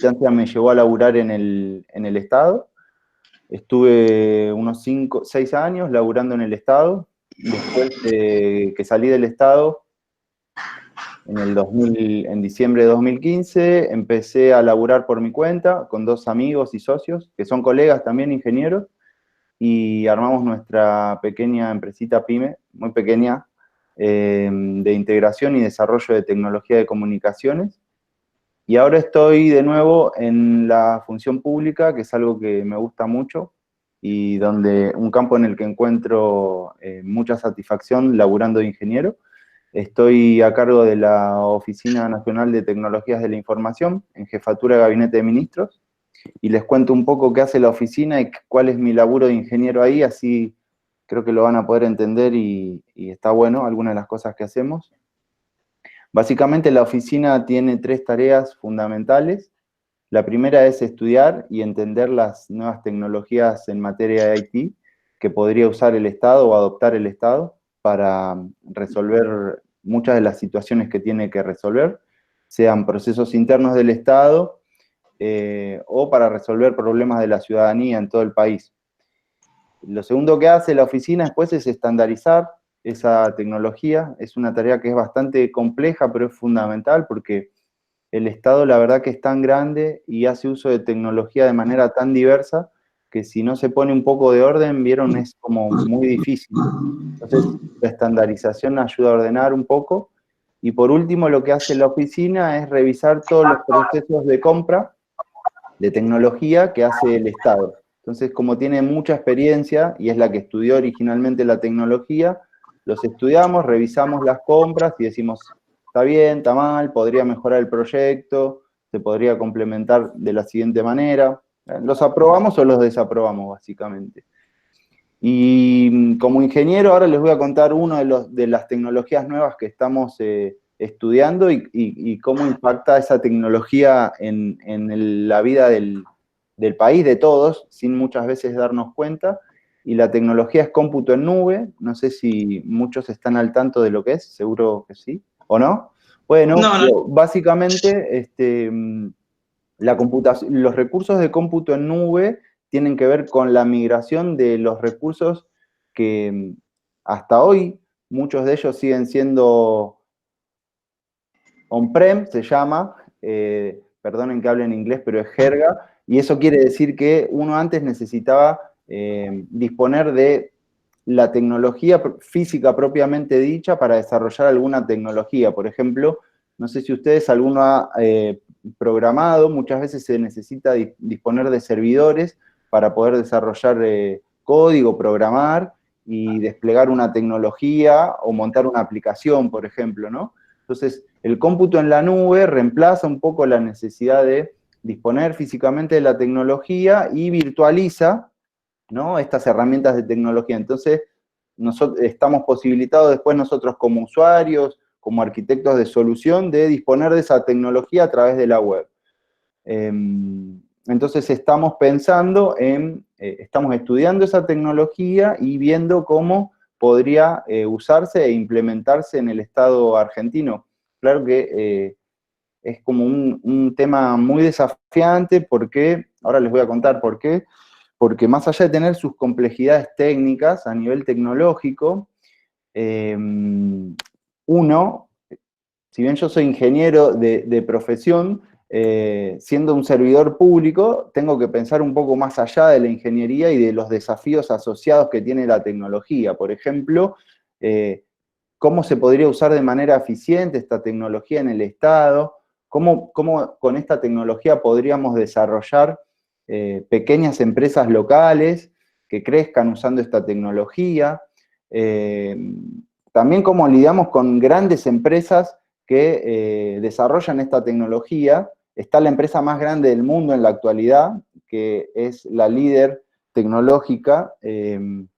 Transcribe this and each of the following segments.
militancia me llevó a laburar en el Estado. Estuve unos 6 años laburando en el Estado. Después que salí del Estado, en diciembre de 2015, empecé a laburar por mi cuenta con 2 amigos y socios, que son colegas también ingenieros, y armamos nuestra pequeña empresita PYME, muy pequeña, de integración y desarrollo de tecnología de comunicaciones. Y ahora estoy de nuevo en la función pública, que es algo que me gusta mucho, y un campo en el que encuentro mucha satisfacción laburando de ingeniero. Estoy a cargo de la Oficina Nacional de Tecnologías de la Información, en Jefatura de Gabinete de Ministros, y les cuento un poco qué hace la oficina y cuál es mi laburo de ingeniero ahí, así creo que lo van a poder entender y está bueno algunas de las cosas que hacemos. Básicamente la oficina tiene 3 tareas fundamentales. La primera es estudiar y entender las nuevas tecnologías en materia de IT que podría usar el Estado o adoptar el Estado para resolver muchas de las situaciones que tiene que resolver, sean procesos internos del Estado o para resolver problemas de la ciudadanía en todo el país. Lo segundo que hace la oficina después es estandarizar esa tecnología. Es una tarea que es bastante compleja, pero es fundamental porque el Estado la verdad que es tan grande y hace uso de tecnología de manera tan diversa que si no se pone un poco de orden, vieron, es como muy difícil. Entonces, la estandarización ayuda a ordenar un poco. Y por último, lo que hace la oficina es revisar todos los procesos de compra de tecnología que hace el Estado. Entonces, como tiene mucha experiencia y es la que estudió originalmente la tecnología, los estudiamos, revisamos las compras y decimos, está bien, está mal, podría mejorar el proyecto, se podría complementar de la siguiente manera. ¿Los aprobamos o los desaprobamos, básicamente? Y como ingeniero, ahora les voy a contar una de las tecnologías nuevas que estamos estudiando y cómo impacta esa tecnología en la vida del país, de todos, sin muchas veces darnos cuenta. Y la tecnología es cómputo en nube. No sé si muchos están al tanto de lo que es, seguro que sí, ¿o no? Bueno, No. básicamente los recursos de cómputo en nube tienen que ver con la migración de los recursos que hasta hoy muchos de ellos siguen siendo on-prem, se llama, perdonen que hable en inglés, pero es jerga, y eso quiere decir que uno antes necesitaba disponer de la tecnología física propiamente dicha para desarrollar alguna tecnología. Por ejemplo, no sé si ustedes alguno ha programado, muchas veces se necesita disponer de servidores para poder desarrollar código, programar y desplegar una tecnología o montar una aplicación, por ejemplo, ¿no? Entonces, el cómputo en la nube reemplaza un poco la necesidad de disponer físicamente de la tecnología y virtualiza, ¿no?, estas herramientas de tecnología. Entonces, nosotros estamos posibilitados después nosotros como usuarios, como arquitectos de solución, de disponer de esa tecnología a través de la web. Entonces estamos pensando estamos estudiando esa tecnología y viendo cómo podría usarse e implementarse en el Estado argentino. Claro que es como un tema muy desafiante porque, ahora les voy a contar por qué, porque más allá de tener sus complejidades técnicas a nivel tecnológico, uno, si bien yo soy ingeniero de profesión, siendo un servidor público, tengo que pensar un poco más allá de la ingeniería y de los desafíos asociados que tiene la tecnología. Por ejemplo, cómo se podría usar de manera eficiente esta tecnología en el Estado, cómo con esta tecnología podríamos desarrollar pequeñas empresas locales que crezcan usando esta tecnología, también cómo lidiamos con grandes empresas que desarrollan esta tecnología. Está la empresa más grande del mundo en la actualidad, que es la líder tecnológica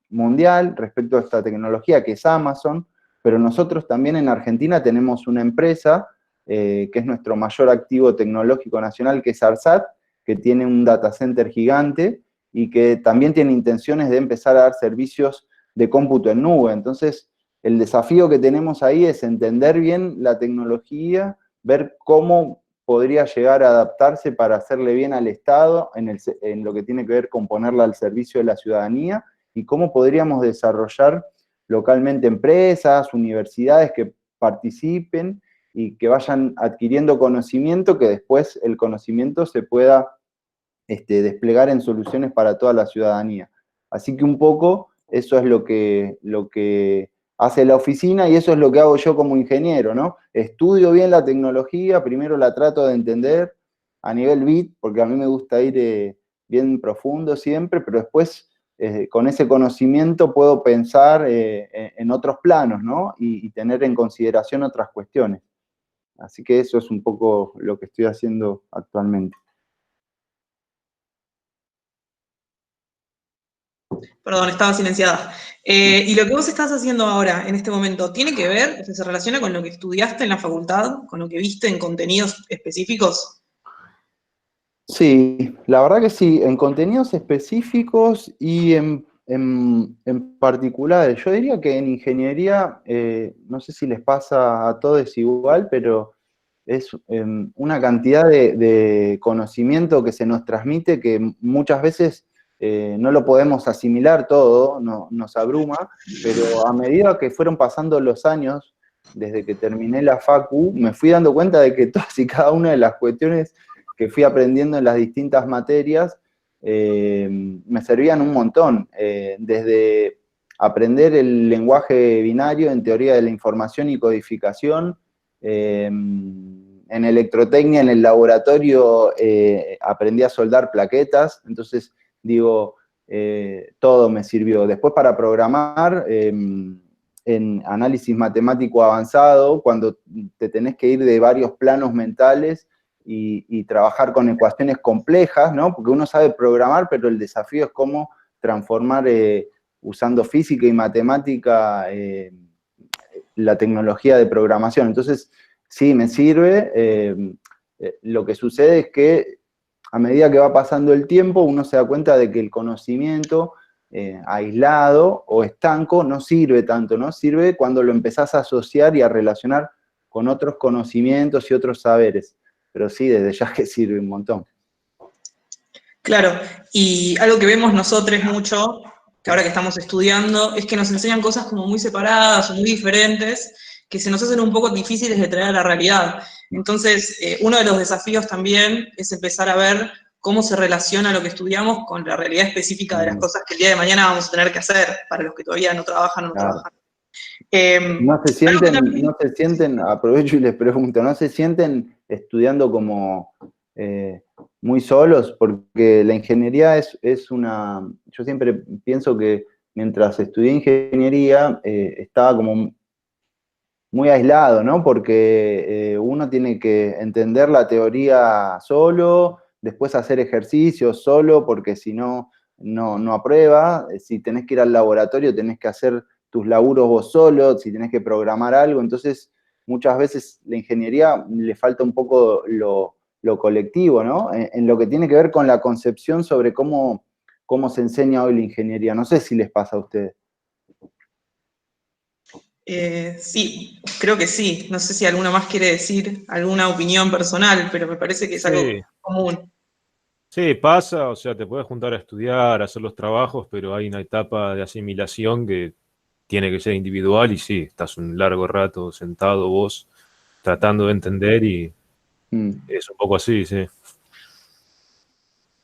mundial respecto a esta tecnología, que es Amazon, pero nosotros también en Argentina tenemos una empresa que es nuestro mayor activo tecnológico nacional, que es ARSAT, que tiene un data center gigante y que también tiene intenciones de empezar a dar servicios de cómputo en nube. Entonces, el desafío que tenemos ahí es entender bien la tecnología, ver cómo podría llegar a adaptarse para hacerle bien al Estado en lo que tiene que ver con ponerla al servicio de la ciudadanía, y cómo podríamos desarrollar localmente empresas, universidades que participen y que vayan adquiriendo conocimiento, que después el conocimiento se pueda desplegar en soluciones para toda la ciudadanía. Así que un poco eso es lo que hace la oficina, y eso es lo que hago yo como ingeniero, ¿no? Estudio bien la tecnología, primero la trato de entender a nivel bit, porque a mí me gusta ir bien profundo siempre, pero después con ese conocimiento puedo pensar en otros planos, ¿no? Y tener en consideración otras cuestiones. Así que eso es un poco lo que estoy haciendo actualmente. Perdón, estaba silenciada. ¿Y lo que vos estás haciendo ahora, en este momento, tiene que ver, o sea, se relaciona con lo que estudiaste en la facultad, con lo que viste en contenidos específicos? Sí, la verdad que sí, en contenidos específicos y en particulares. Yo diría que en ingeniería, no sé si les pasa a todos igual, pero es una cantidad de conocimiento que se nos transmite que muchas veces no lo podemos asimilar todo, nos abruma, pero a medida que fueron pasando los años, desde que terminé la facu, me fui dando cuenta de que todas y cada una de las cuestiones que fui aprendiendo en las distintas materias me servían un montón, desde aprender el lenguaje binario en teoría de la información y codificación, en electrotecnia, en el laboratorio, aprendí a soldar plaquetas, entonces digo, todo me sirvió. Después para programar, en análisis matemático avanzado, cuando te tenés que ir de varios planos mentales y trabajar con ecuaciones complejas, ¿no? Porque uno sabe programar, pero el desafío es cómo transformar usando física y matemática la tecnología de programación. Entonces, sí, me sirve. Lo que sucede es que a medida que va pasando el tiempo, uno se da cuenta de que el conocimiento aislado o estanco no sirve tanto, ¿no? Sirve cuando lo empezás a asociar y a relacionar con otros conocimientos y otros saberes. Pero sí, desde ya que sirve un montón. Claro, y algo que vemos nosotros mucho, que ahora que estamos estudiando, es que nos enseñan cosas como muy separadas o muy diferentes, que se nos hacen un poco difíciles de traer a la realidad. Entonces, uno de los desafíos también es empezar a ver cómo se relaciona lo que estudiamos con la realidad específica de las cosas que el día de mañana vamos a tener que hacer, para los que todavía no trabajan o no Claro. trabajan. Eh, No se también, no se sienten, aprovecho y les pregunto, ¿no se sienten estudiando como muy solos? Porque la ingeniería es una, yo siempre pienso que mientras estudié ingeniería estaba como muy aislado, ¿no? Porque uno tiene que entender la teoría solo, después hacer ejercicios solo, porque si no, no aprueba. Si tenés que ir al laboratorio, tenés que hacer tus laburos vos solo, si tenés que programar algo. Entonces, muchas veces la ingeniería le falta un poco lo colectivo, ¿no? En lo que tiene que ver con la concepción sobre cómo se enseña hoy la ingeniería. No sé si les pasa a ustedes. sí, creo que sí. No sé si alguno más quiere decir alguna opinión personal, pero me parece que es algo Sí, común. sí, pasa, o sea, te puedes juntar a estudiar, a hacer los trabajos, pero hay una etapa de asimilación que tiene que ser individual y sí, estás un largo rato sentado vos tratando de entender y Mm. es un poco así, sí.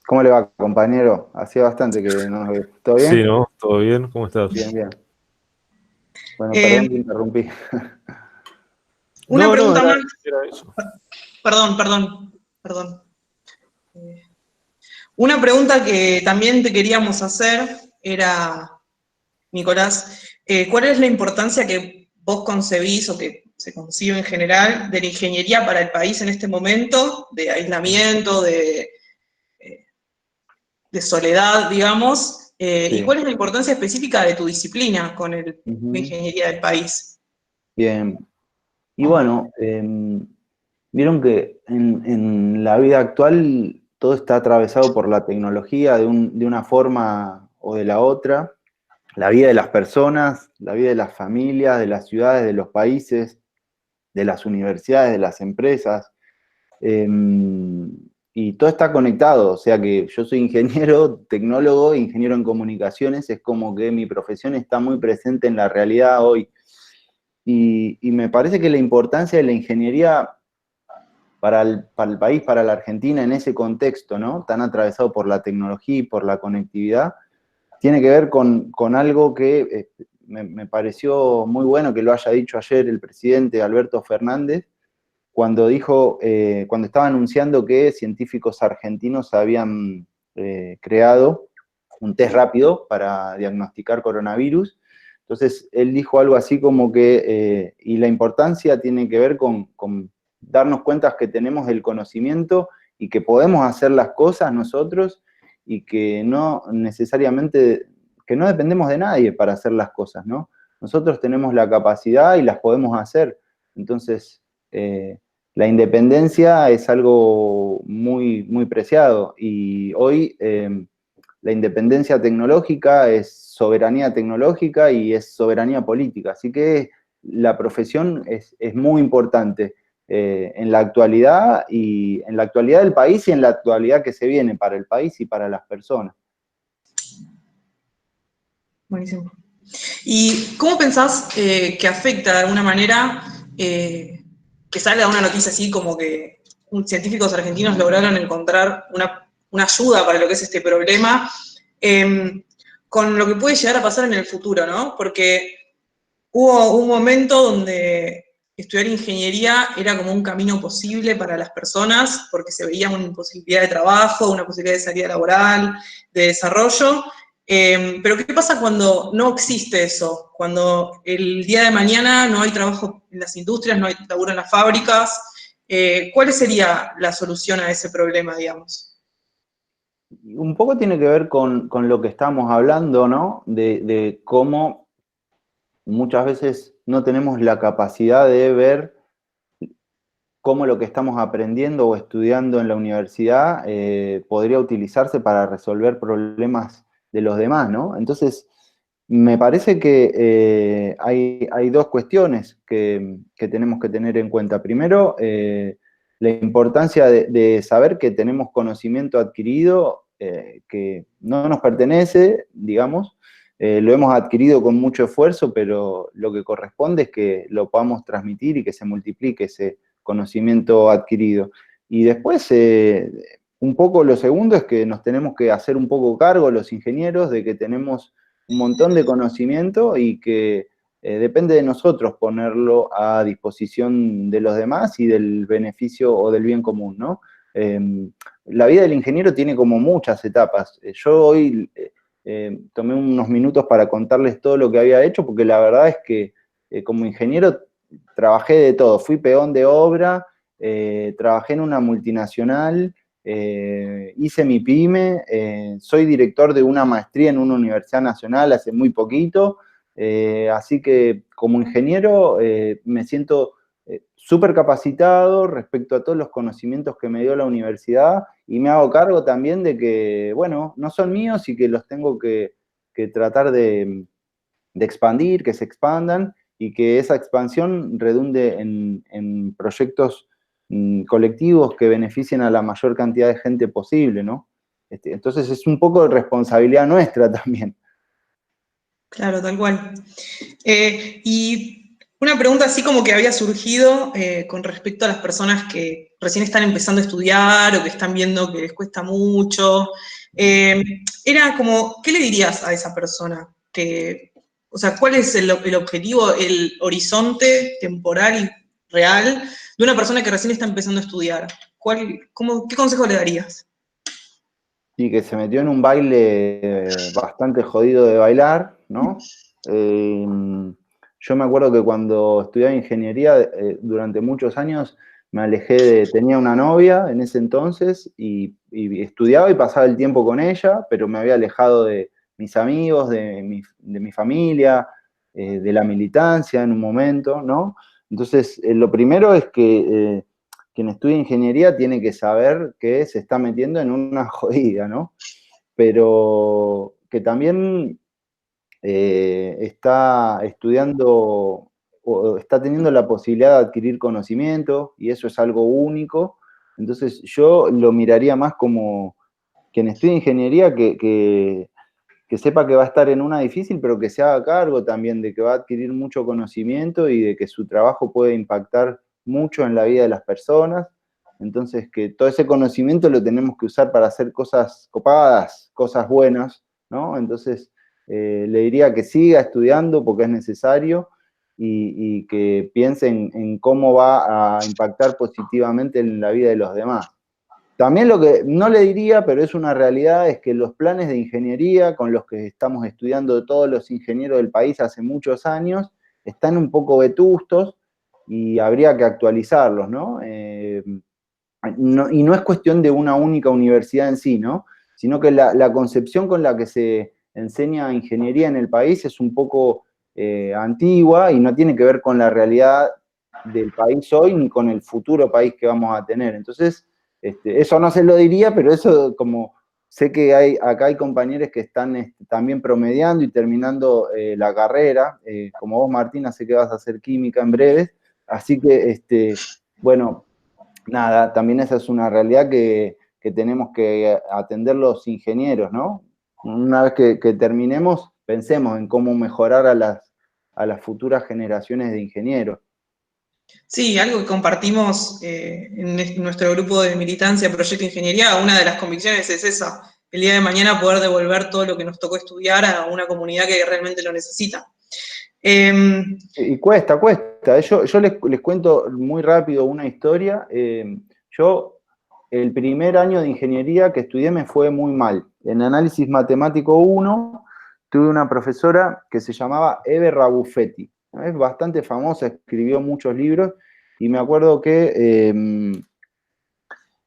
¿Cómo le va, compañero? Hacía bastante que no nos ve. ¿Todo Sí, bien? ¿no? ¿Todo bien? ¿Cómo estás? Bien, bien. Bueno, Eh, perdón que interrumpí. una No, no, pregunta más, era eso. perdón. Una pregunta que también te queríamos hacer era, Nicolás, ¿cuál es la importancia que vos concebís o que se concibe en general de la ingeniería para el país en este momento, de aislamiento, de soledad, digamos? ¿Y Sí. cuál es la importancia específica de tu disciplina con la Ujú. ingeniería del país? Bien. Y bueno, vieron que en la vida actual todo está atravesado por la tecnología de una forma o de la otra. La vida de las personas, la vida de las familias, de las ciudades, de los países, de las universidades, de las empresas. Y todo está conectado, o sea que yo soy ingeniero, tecnólogo, ingeniero en comunicaciones, es como que mi profesión está muy presente en la realidad hoy. Y me parece que la importancia de la ingeniería para el país, para la Argentina, en ese contexto, ¿no? Tan atravesado por la tecnología y por la conectividad, tiene que ver con algo que me pareció muy bueno que lo haya dicho ayer el presidente Alberto Fernández, cuando dijo, cuando estaba anunciando que científicos argentinos habían creado un test rápido para diagnosticar coronavirus. Entonces, él dijo algo así como que, y la importancia tiene que ver con darnos cuenta que tenemos el conocimiento y que podemos hacer las cosas nosotros y que no necesariamente, que no dependemos de nadie para hacer las cosas, ¿no? Nosotros tenemos la capacidad y las podemos hacer. Entonces, la independencia es algo muy, muy preciado y hoy la independencia tecnológica es soberanía tecnológica y es soberanía política, así que la profesión es muy importante en la actualidad y en la actualidad del país y en la actualidad que se viene para el país y para las personas. Buenísimo. ¿Y cómo pensás que afecta de alguna manera que salga una noticia así como que científicos argentinos lograron encontrar una ayuda para lo que es este problema, con lo que puede llegar a pasar en el futuro, ¿no? Porque hubo un momento donde estudiar ingeniería era como un camino posible para las personas, porque se veía una posibilidad de trabajo, una posibilidad de salida laboral, de desarrollo. Pero ¿qué pasa cuando no existe eso? Cuando el día de mañana no hay trabajo en las industrias, no hay laburo en las fábricas. ¿Cuál sería la solución a ese problema, digamos? Un poco tiene que ver con lo que estamos hablando, ¿no? De cómo muchas veces no tenemos la capacidad de ver cómo lo que estamos aprendiendo o estudiando en la universidad podría utilizarse para resolver problemas de los demás, ¿no? Entonces, me parece que hay dos cuestiones que tenemos que tener en cuenta. Primero, la importancia de saber que tenemos conocimiento adquirido que no nos pertenece, digamos, lo hemos adquirido con mucho esfuerzo, pero lo que corresponde es que lo podamos transmitir y que se multiplique ese conocimiento adquirido. Y después, un poco lo segundo es que nos tenemos que hacer un poco cargo los ingenieros de que tenemos un montón de conocimiento y que depende de nosotros ponerlo a disposición de los demás y del beneficio o del bien común, ¿no? La vida del ingeniero tiene como muchas etapas. Yo hoy tomé unos minutos para contarles todo lo que había hecho, porque la verdad es que como ingeniero trabajé de todo. Fui peón de obra, trabajé en una multinacional, hice mi pyme, soy director de una maestría en una universidad nacional hace muy poquito, así que como ingeniero me siento súper capacitado respecto a todos los conocimientos que me dio la universidad y me hago cargo también de que, bueno, no son míos y que los tengo que tratar de expandir, que se expandan y que esa expansión redunde en proyectos colectivos que beneficien a la mayor cantidad de gente posible, ¿no? Entonces es un poco de responsabilidad nuestra también. Claro, tal cual. Y una pregunta así como que había surgido con respecto a las personas que recién están empezando a estudiar o que están viendo que les cuesta mucho. Era como, ¿qué le dirías a esa persona? O sea, ¿cuál es el objetivo, el horizonte temporal y real de una persona que recién está empezando a estudiar? ¿Qué consejo le darías? Y que se metió en un baile bastante jodido de bailar, ¿no? Yo me acuerdo que cuando estudiaba ingeniería, durante muchos años me alejé tenía una novia en ese entonces y estudiaba y pasaba el tiempo con ella, pero me había alejado de mis amigos, de mi familia, de la militancia en un momento, ¿no? Entonces, lo primero es que quien estudia ingeniería tiene que saber que se está metiendo en una jodida, ¿no? Pero que también está estudiando o está teniendo la posibilidad de adquirir conocimiento y eso es algo único Entonces yo lo miraría más como quien estudie ingeniería que sepa que va a estar en una difícil, pero que se haga cargo también de que va a adquirir mucho conocimiento y de que su trabajo puede impactar mucho en la vida de las personas. Entonces, que todo ese conocimiento lo tenemos que usar para hacer cosas copadas, cosas buenas, ¿no? Entonces, le diría que siga estudiando porque es necesario y que piense en cómo va a impactar positivamente en la vida de los demás. También lo que no le diría, pero es una realidad, es que los planes de ingeniería con los que estamos estudiando todos los ingenieros del país hace muchos años están un poco vetustos y habría que actualizarlos, ¿no? Y no es cuestión de una única universidad en sí, ¿no? Sino que la concepción con la que se enseña ingeniería en el país es un poco antigua y no tiene que ver con la realidad del país hoy ni con el futuro país que vamos a tener. Entonces, eso no se lo diría, pero eso como sé que acá hay compañeros que están también promediando y terminando la carrera, como vos, Martina, sé que vas a hacer química en breve, así que, bueno, nada, también esa es una realidad que tenemos que atender los ingenieros, ¿no? Una vez que terminemos, pensemos en cómo mejorar a las futuras generaciones de ingenieros. Sí, algo que compartimos nuestro grupo de militancia Proyecto Ingeniería, una de las convicciones es esa, el día de mañana poder devolver todo lo que nos tocó estudiar a una comunidad que realmente lo necesita. Y cuesta. Yo les cuento muy rápido una historia. Yo, el primer año de ingeniería que estudié me fue muy mal. En análisis matemático 1 tuve una profesora que se llamaba Eve Rabuffetti. Es bastante famosa, escribió muchos libros, y me acuerdo que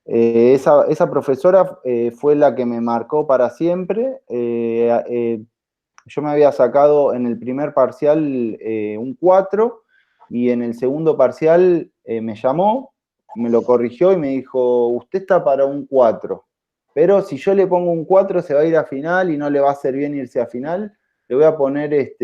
esa profesora fue la que me marcó para siempre. Yo me había sacado en el primer parcial un 4 y en el segundo parcial me llamó, me lo corrigió y me dijo, usted está para un 4, pero si yo le pongo un 4 se va a ir a final y no le va a hacer bien irse a final, le voy a poner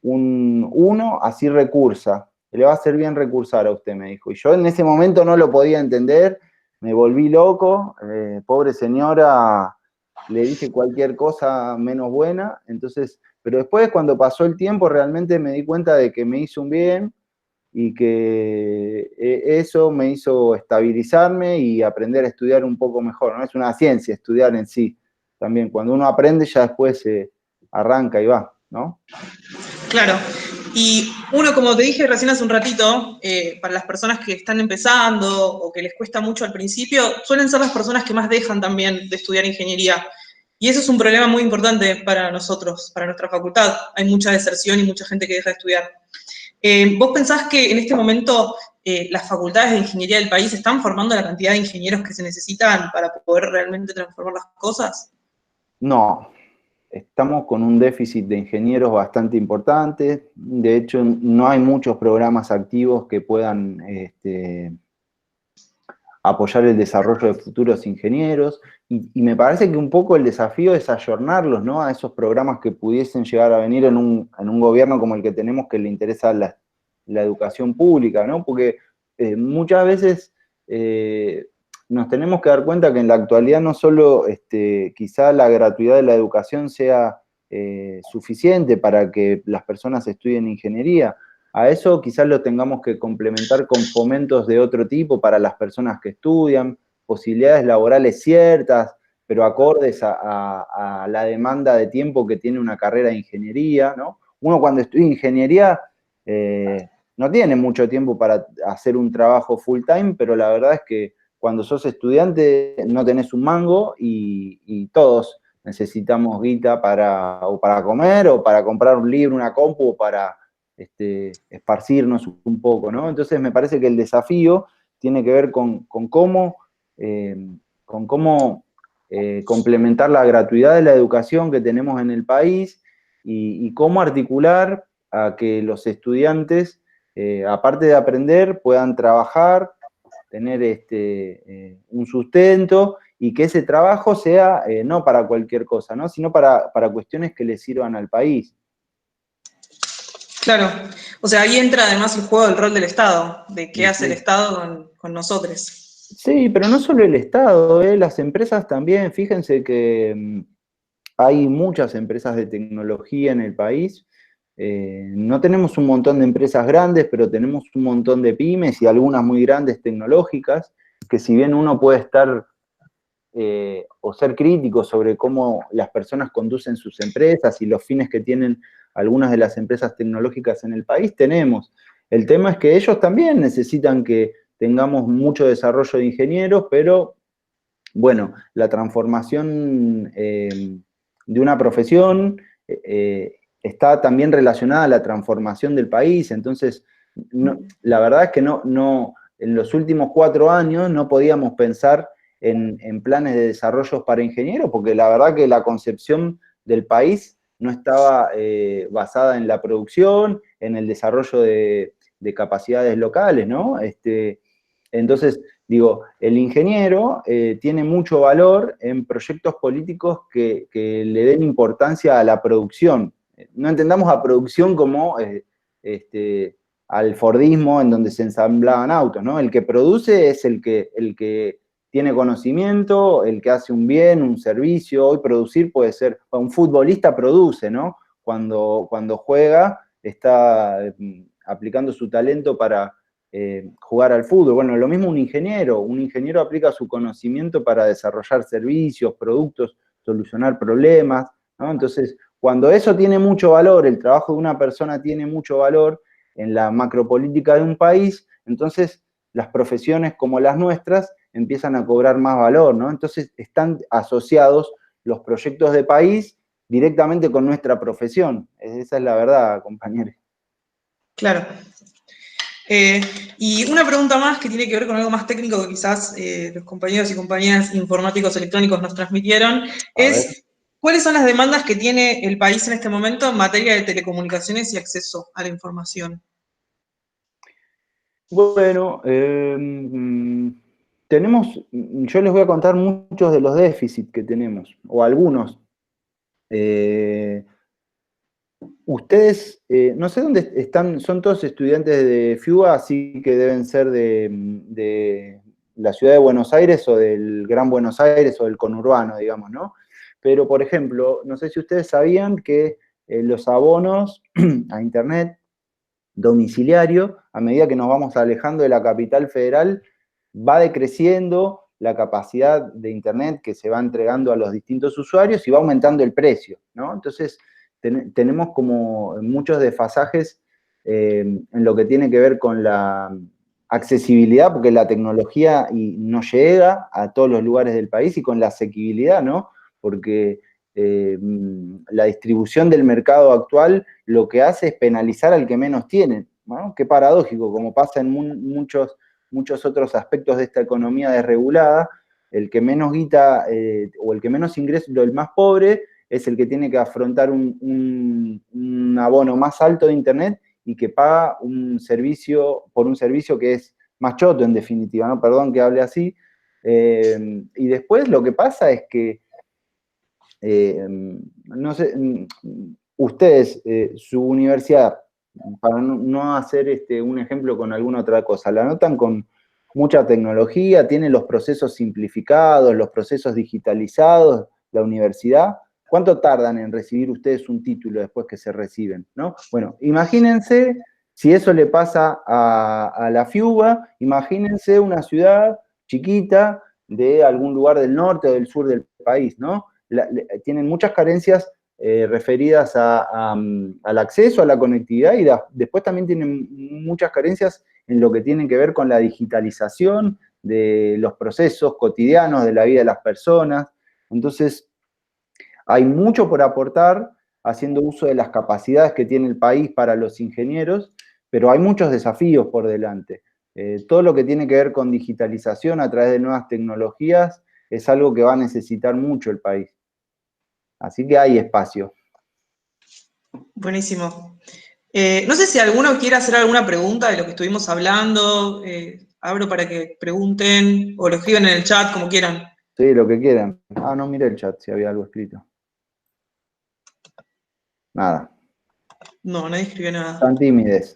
un 1, así recursa, le va a hacer bien recursar a usted, me dijo. Y yo en ese momento no lo podía entender, me volví loco, pobre señora, le dije cualquier cosa menos buena, entonces, pero después cuando pasó el tiempo realmente me di cuenta de que me hizo un bien y que eso me hizo estabilizarme y aprender a estudiar un poco mejor, ¿no? Es una ciencia estudiar en sí, también, cuando uno aprende ya después se arranca y va, ¿no? Claro, y uno, como te dije recién hace un ratito, para las personas que están empezando o que les cuesta mucho al principio, suelen ser las personas que más dejan también de estudiar ingeniería. Y eso es un problema muy importante para nosotros, para nuestra facultad. Hay mucha deserción y mucha gente que deja de estudiar. ¿Vos pensás que en este momento las facultades de ingeniería del país están formando la cantidad de ingenieros que se necesitan para poder realmente transformar las cosas? No, estamos con un déficit de ingenieros bastante importante. De hecho, no hay muchos programas activos que puedan apoyar el desarrollo de futuros ingenieros. Y me parece que un poco el desafío es ayornarlos, ¿no? A esos programas que pudiesen llegar a venir en un gobierno como el que tenemos, que le interesa la educación pública, ¿no? Porque muchas veces nos tenemos que dar cuenta que en la actualidad no solo quizá la gratuidad de la educación sea suficiente para que las personas estudien ingeniería. A eso quizás lo tengamos que complementar con fomentos de otro tipo para las personas que estudian, posibilidades laborales ciertas, pero acordes a la demanda de tiempo que tiene una carrera de ingeniería, ¿no? Uno cuando estudia ingeniería no tiene mucho tiempo para hacer un trabajo full time, pero la verdad es que cuando sos estudiante no tenés un mango y todos necesitamos guita o para comer, o para comprar un libro, una compu, o para esparcirnos un poco, ¿no? Entonces me parece que el desafío tiene que ver con cómo complementar la gratuidad de la educación que tenemos en el país y cómo articular a que los estudiantes, aparte de aprender, puedan trabajar, tener un sustento y que ese trabajo sea no para cualquier cosa, ¿no? Sino para cuestiones que le sirvan al país. Claro, o sea, ahí entra además el juego del rol del Estado, de qué hace el Estado con nosotros. Sí, pero no solo el Estado, las empresas también. Fíjense que hay muchas empresas de tecnología en el país. No tenemos un montón de empresas grandes, pero tenemos un montón de pymes y algunas muy grandes tecnológicas, que si bien uno puede estar o ser crítico sobre cómo las personas conducen sus empresas y los fines que tienen algunas de las empresas tecnológicas en el país, tenemos. El tema es que ellos también necesitan que tengamos mucho desarrollo de ingenieros, pero bueno, la transformación de una profesión está también relacionada a la transformación del país. Entonces, la verdad es que en los últimos 4 años no podíamos pensar en planes de desarrollo para ingenieros, porque la verdad que la concepción del país no estaba basada en la producción, en el desarrollo de capacidades locales, ¿no? Entonces, digo, el ingeniero tiene mucho valor en proyectos políticos que le den importancia a la producción. No entendamos a producción como al Fordismo en donde se ensamblaban autos, ¿no? El que produce es el que tiene conocimiento, el que hace un bien, un servicio. Hoy producir puede ser, un futbolista produce, ¿no? Cuando juega está aplicando su talento para jugar al fútbol. Bueno, lo mismo un ingeniero aplica su conocimiento para desarrollar servicios, productos, solucionar problemas, ¿no? Entonces, cuando eso tiene mucho valor, el trabajo de una persona tiene mucho valor en la macropolítica de un país, entonces las profesiones como las nuestras empiezan a cobrar más valor, ¿no? Entonces están asociados los proyectos de país directamente con nuestra profesión. Esa es la verdad, compañeros. Claro. Y una pregunta más que tiene que ver con algo más técnico que quizás los compañeros y compañeras informáticos electrónicos nos transmitieron, es ¿cuáles son las demandas que tiene el país en este momento en materia de telecomunicaciones y acceso a la información? Bueno, yo les voy a contar muchos de los déficits que tenemos, o algunos. Ustedes, no sé dónde están, son todos estudiantes de FIUA, así que deben ser de la ciudad de Buenos Aires o del Gran Buenos Aires o del conurbano, digamos, ¿no? Pero, por ejemplo, no sé si ustedes sabían que los abonos a Internet domiciliario, a medida que nos vamos alejando de la capital federal, va decreciendo la capacidad de Internet que se va entregando a los distintos usuarios y va aumentando el precio, ¿no? Entonces, tenemos como muchos desfasajes en lo que tiene que ver con la accesibilidad, porque la tecnología no llega a todos los lugares del país, y con la asequibilidad, ¿no? Porque la distribución del mercado actual lo que hace es penalizar al que menos tiene, ¿no? Qué paradójico, como pasa en muchos otros aspectos de esta economía desregulada, el que menos guita o el que menos ingreso, el más pobre, es el que tiene que afrontar un abono más alto de Internet y que paga por un servicio que es más choto en definitiva, ¿no? Perdón que hable así. Y después lo que pasa es que no sé, ustedes, su universidad, para no hacer un ejemplo con alguna otra cosa, la notan con mucha tecnología, tiene los procesos simplificados, los procesos digitalizados, la universidad. ¿Cuánto tardan en recibir ustedes un título después que se reciben, ¿no? Bueno, imagínense si eso le pasa a la FIUBA, imagínense una ciudad chiquita de algún lugar del norte o del sur del país, ¿no? Tienen muchas carencias referidas al acceso, a la conectividad, y después también tienen muchas carencias en lo que tiene que ver con la digitalización de los procesos cotidianos de la vida de las personas. Entonces, hay mucho por aportar haciendo uso de las capacidades que tiene el país para los ingenieros, pero hay muchos desafíos por delante. Todo lo que tiene que ver con digitalización a través de nuevas tecnologías es algo que va a necesitar mucho el país. Así que hay espacio. Buenísimo. No sé si alguno quiere hacer alguna pregunta de lo que estuvimos hablando. Abro para que pregunten o lo escriban en el chat, como quieran. Sí, lo que quieran. Ah, no miré el chat si había algo escrito. Nada. No, nadie escribió nada. Tan tímides.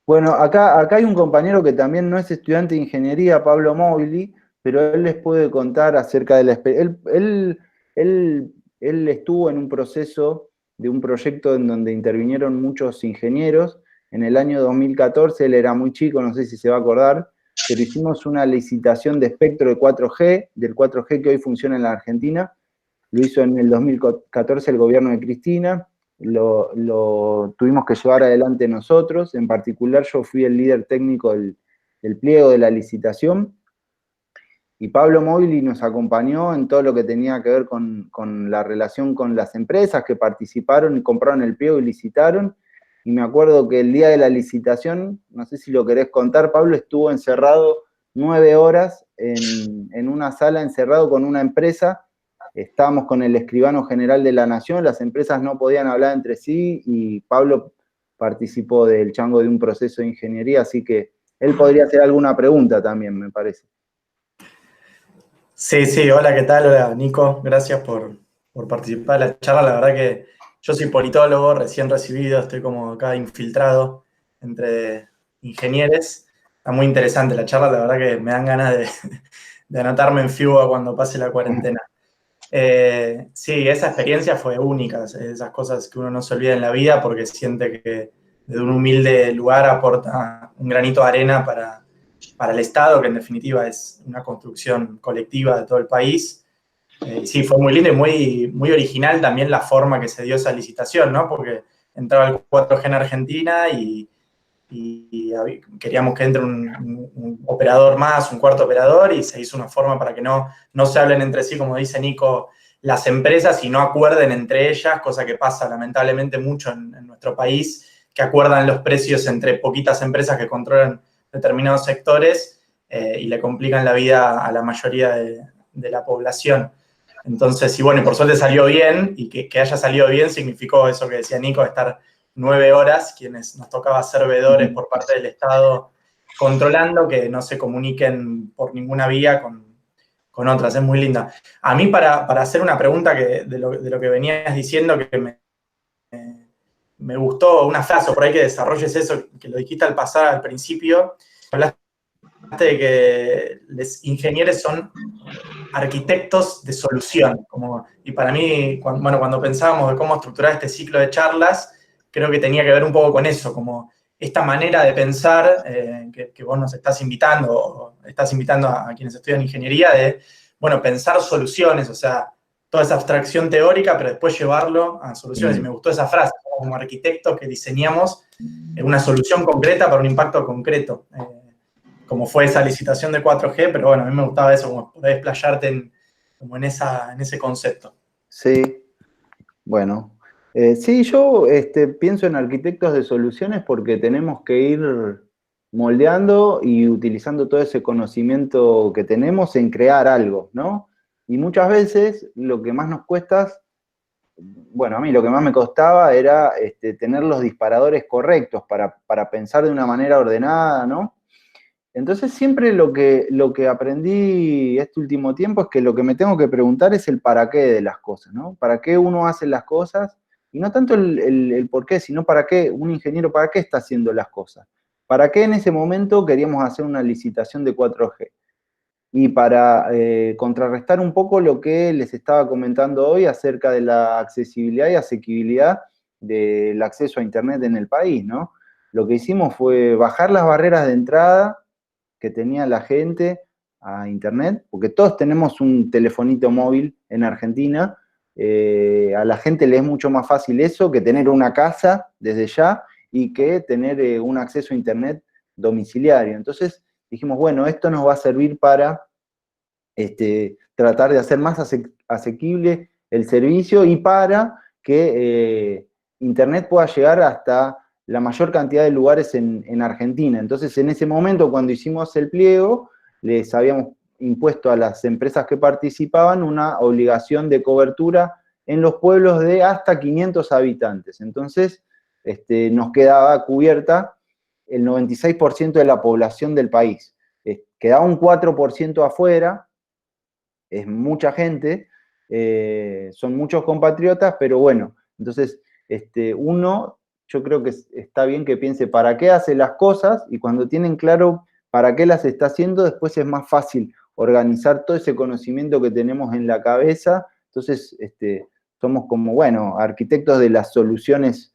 Bueno, acá hay un compañero que también no es estudiante de ingeniería, Pablo Mogli, pero él les puede contar acerca de la experiencia. Él estuvo en un proceso de un proyecto en donde intervinieron muchos ingenieros. En el año 2014, él era muy chico, no sé si se va a acordar, pero hicimos una licitación de espectro de 4G, del 4G que hoy funciona en la Argentina. Lo hizo en el 2014 el gobierno de Cristina. Lo tuvimos que llevar adelante nosotros. En particular, yo fui el líder técnico del pliego de la licitación. Y Pablo Mogli nos acompañó en todo lo que tenía que ver con la relación con las empresas que participaron y compraron el pliego y licitaron. Y me acuerdo que el día de la licitación, no sé si lo querés contar, Pablo estuvo encerrado 9 horas en una sala, encerrado con una empresa. Estábamos con el escribano general de la Nación, las empresas no podían hablar entre sí y Pablo participó del chango de un proceso de ingeniería, así que él podría hacer alguna pregunta también, me parece. Sí, sí, hola, ¿qué tal? Hola, Nico, gracias por participar de la charla. La verdad que yo soy politólogo, recién recibido, estoy como acá infiltrado entre ingenieros. Está muy interesante la charla, la verdad que me dan ganas de anotarme en FIUA cuando pase la cuarentena. Sí, esa experiencia fue única, esas cosas que uno no se olvida en la vida porque siente que desde un humilde lugar aporta un granito de arena para el Estado, que en definitiva es una construcción colectiva de todo el país. Sí, fue muy lindo y muy original también la forma que se dio esa licitación, ¿no? Porque entraba el 4G en Argentina y queríamos que entre un operador más, un cuarto operador, y se hizo una forma para que no se hablen entre sí, como dice Nico, las empresas y no acuerden entre ellas, cosa que pasa lamentablemente mucho en nuestro país, que acuerdan los precios entre poquitas empresas que controlan determinados sectores y le complican la vida a la mayoría de la población. Entonces, y bueno, y por suerte salió bien, y que haya salido bien significó eso que decía Nico, de estar 9 horas, quienes nos tocaba ser veedores por parte del Estado, controlando que no se comuniquen por ninguna vía con otras. Es muy linda. A mí, para hacer una pregunta de lo que venías diciendo, que me gustó una frase, o por ahí que desarrolles eso, que lo dijiste al pasar al principio, hablaste de que los ingenieros son arquitectos de solución. Y para mí, cuando pensábamos de cómo estructurar este ciclo de charlas, creo que tenía que ver un poco con eso, como esta manera de pensar que vos nos estás invitando, o estás invitando a quienes estudian ingeniería, de, bueno, pensar soluciones, o sea, toda esa abstracción teórica, pero después llevarlo a soluciones. Y me gustó esa frase, como arquitectos que diseñamos una solución concreta para un impacto concreto. Como fue esa licitación de 4G, pero bueno, a mí me gustaba eso, como poder explayarte como en ese concepto. Sí, bueno. Sí, yo pienso en arquitectos de soluciones porque tenemos que ir moldeando y utilizando todo ese conocimiento que tenemos en crear algo, ¿no? Y muchas veces lo que más nos cuesta, bueno, a mí lo que más me costaba era tener los disparadores correctos para pensar de una manera ordenada, ¿no? Entonces siempre lo que aprendí este último tiempo es que lo que me tengo que preguntar es el para qué de las cosas, ¿no? ¿Para qué uno hace las cosas? Y no tanto el por qué, sino para qué, un ingeniero, ¿para qué está haciendo las cosas? ¿Para qué en ese momento queríamos hacer una licitación de 4G? Y para contrarrestar un poco lo que les estaba comentando hoy acerca de la accesibilidad y asequibilidad del acceso a Internet en el país, ¿no? Lo que hicimos fue bajar las barreras de entrada que tenía la gente a Internet, porque todos tenemos un telefonito móvil en Argentina, a la gente le es mucho más fácil eso que tener una casa desde ya y que tener un acceso a Internet domiciliario. Entonces dijimos, bueno, esto nos va a servir para tratar de hacer más asequible el servicio y para que Internet pueda llegar hasta la mayor cantidad de lugares en Argentina. Entonces, en ese momento, cuando hicimos el pliego, les habíamos impuesto a las empresas que participaban una obligación de cobertura en los pueblos de hasta 500 habitantes. Entonces, nos quedaba cubierta el 96% de la población del país. Quedaba un 4% afuera, es mucha gente, son muchos compatriotas, pero bueno, entonces yo creo que está bien que piense para qué hace las cosas, y cuando tienen claro para qué las está haciendo, después es más fácil organizar todo ese conocimiento que tenemos en la cabeza. Entonces, somos como, bueno, arquitectos de las soluciones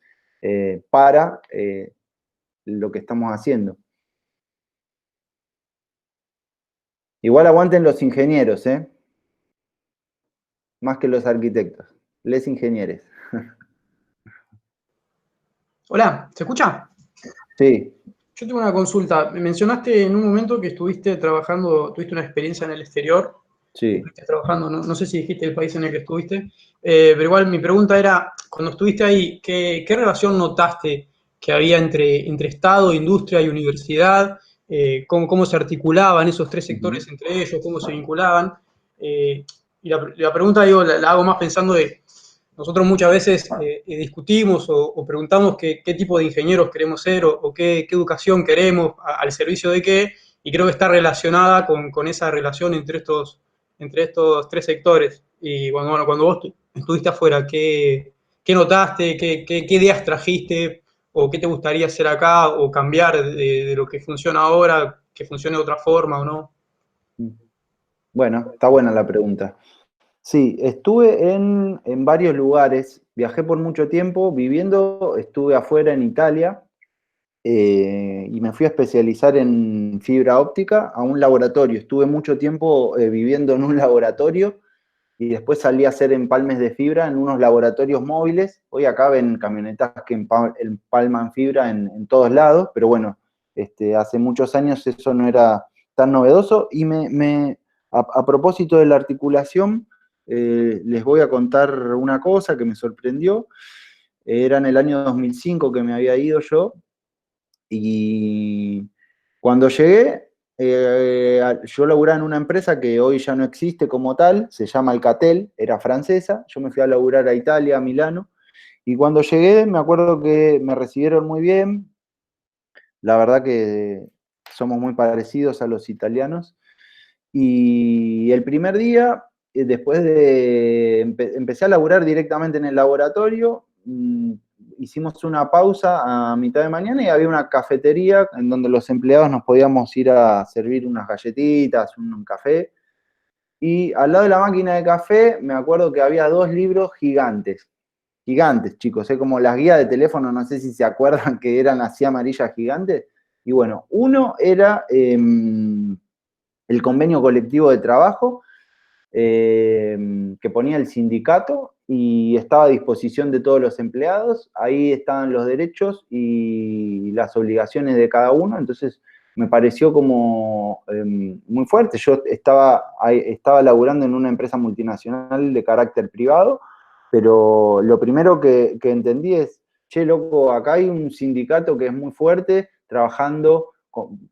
para lo que estamos haciendo. Igual aguanten los ingenieros, más que los arquitectos, les ingenieros. Hola, ¿se escucha? Sí. Yo tengo una consulta. Me mencionaste en un momento que estuviste trabajando, tuviste una experiencia en el exterior. Sí. Estuviste trabajando, no sé si dijiste el país en el que estuviste, pero igual mi pregunta era, cuando estuviste ahí, ¿qué relación notaste que había entre Estado, industria y universidad? ¿Cómo se articulaban esos tres sectores entre ellos? ¿Cómo se vinculaban? Y la pregunta, digo, la hago más pensando de, nosotros muchas veces discutimos o preguntamos qué tipo de ingenieros queremos ser o qué educación queremos, al servicio de qué, y creo que está relacionada con esa relación entre estos tres sectores. Y cuando vos estuviste afuera, ¿qué notaste? ¿Qué ideas trajiste? ¿O qué te gustaría hacer acá? ¿O cambiar de lo que funciona ahora, que funcione de otra forma o no? Bueno, está buena la pregunta. Sí, estuve en varios lugares, viajé por mucho tiempo viviendo, estuve afuera en Italia, y me fui a especializar en fibra óptica a un laboratorio. Estuve mucho tiempo viviendo en un laboratorio y después salí a hacer empalmes de fibra en unos laboratorios móviles. Hoy acá ven camionetas que empalman fibra en todos lados, pero bueno, hace muchos años eso no era tan novedoso. Y a propósito de la articulación, les voy a contar una cosa que me sorprendió. Era en el año 2005 que me había ido yo, y cuando llegué, yo laburaba en una empresa que hoy ya no existe como tal, se llama Alcatel, era francesa. Yo me fui a laburar a Italia, a Milano, y cuando llegué me acuerdo que me recibieron muy bien. La verdad que somos muy parecidos a los italianos. Y el primer día, después de empecé a laburar directamente en el laboratorio, hicimos una pausa a mitad de mañana y había una cafetería en donde los empleados nos podíamos ir a servir unas galletitas, un café. Y al lado de la máquina de café me acuerdo que había 2 libros gigantes. Gigantes, chicos, como las guías de teléfono, no sé si se acuerdan que eran así amarillas gigantes. Y bueno, uno era el convenio colectivo de trabajo, que ponía el sindicato y estaba a disposición de todos los empleados. Ahí estaban los derechos y las obligaciones de cada uno. Entonces me pareció como muy fuerte. Yo estaba laburando en una empresa multinacional de carácter privado, pero lo primero que entendí es, che, loco, acá hay un sindicato que es muy fuerte, trabajando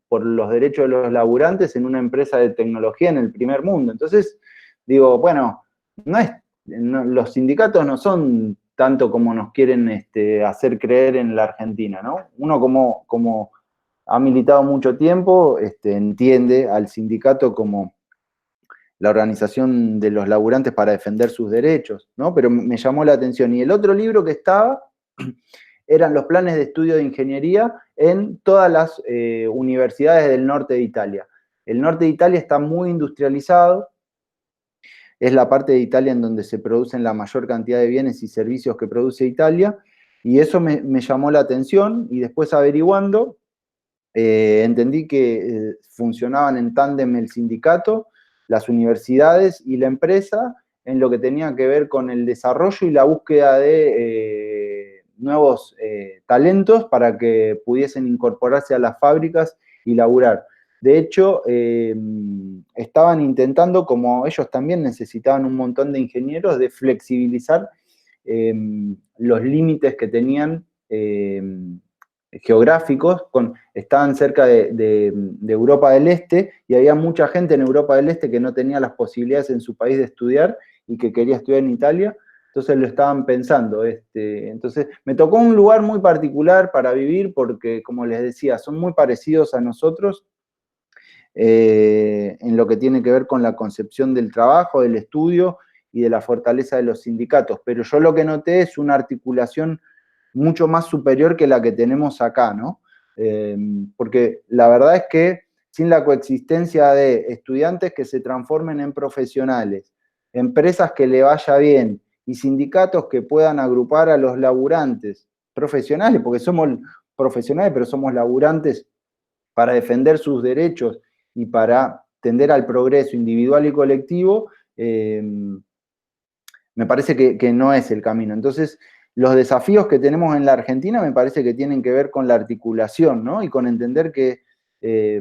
por los derechos de los laburantes en una empresa de tecnología en el primer mundo. Entonces, digo, bueno, los sindicatos no son tanto como nos quieren hacer creer en la Argentina, ¿no? Uno como ha militado mucho tiempo, entiende al sindicato como la organización de los laburantes para defender sus derechos, ¿no? Pero me llamó la atención. Y el otro libro que estaba eran los planes de estudio de ingeniería en todas las universidades del norte de Italia. El norte de Italia está muy industrializado, es la parte de Italia en donde se producen la mayor cantidad de bienes y servicios que produce Italia, y eso me llamó la atención, y después averiguando, entendí que funcionaban en tándem el sindicato, las universidades y la empresa, en lo que tenía que ver con el desarrollo y la búsqueda de nuevos talentos para que pudiesen incorporarse a las fábricas y laburar. De hecho, estaban intentando, como ellos también necesitaban un montón de ingenieros, de flexibilizar los límites que tenían geográficos, estaban cerca de Europa del Este, y había mucha gente en Europa del Este que no tenía las posibilidades en su país de estudiar y que quería estudiar en Italia. Entonces lo estaban pensando. Entonces me tocó un lugar muy particular para vivir porque, como les decía, son muy parecidos a nosotros en lo que tiene que ver con la concepción del trabajo, del estudio y de la fortaleza de los sindicatos. Pero yo lo que noté es una articulación mucho más superior que la que tenemos acá, ¿no? Porque la verdad es que sin la coexistencia de estudiantes que se transformen en profesionales, empresas que le vaya bien y sindicatos que puedan agrupar a los laburantes profesionales, porque somos profesionales, pero somos laburantes para defender sus derechos y para tender al progreso individual y colectivo, me parece que no es el camino. Entonces, los desafíos que tenemos en la Argentina me parece que tienen que ver con la articulación, ¿no? Y con entender que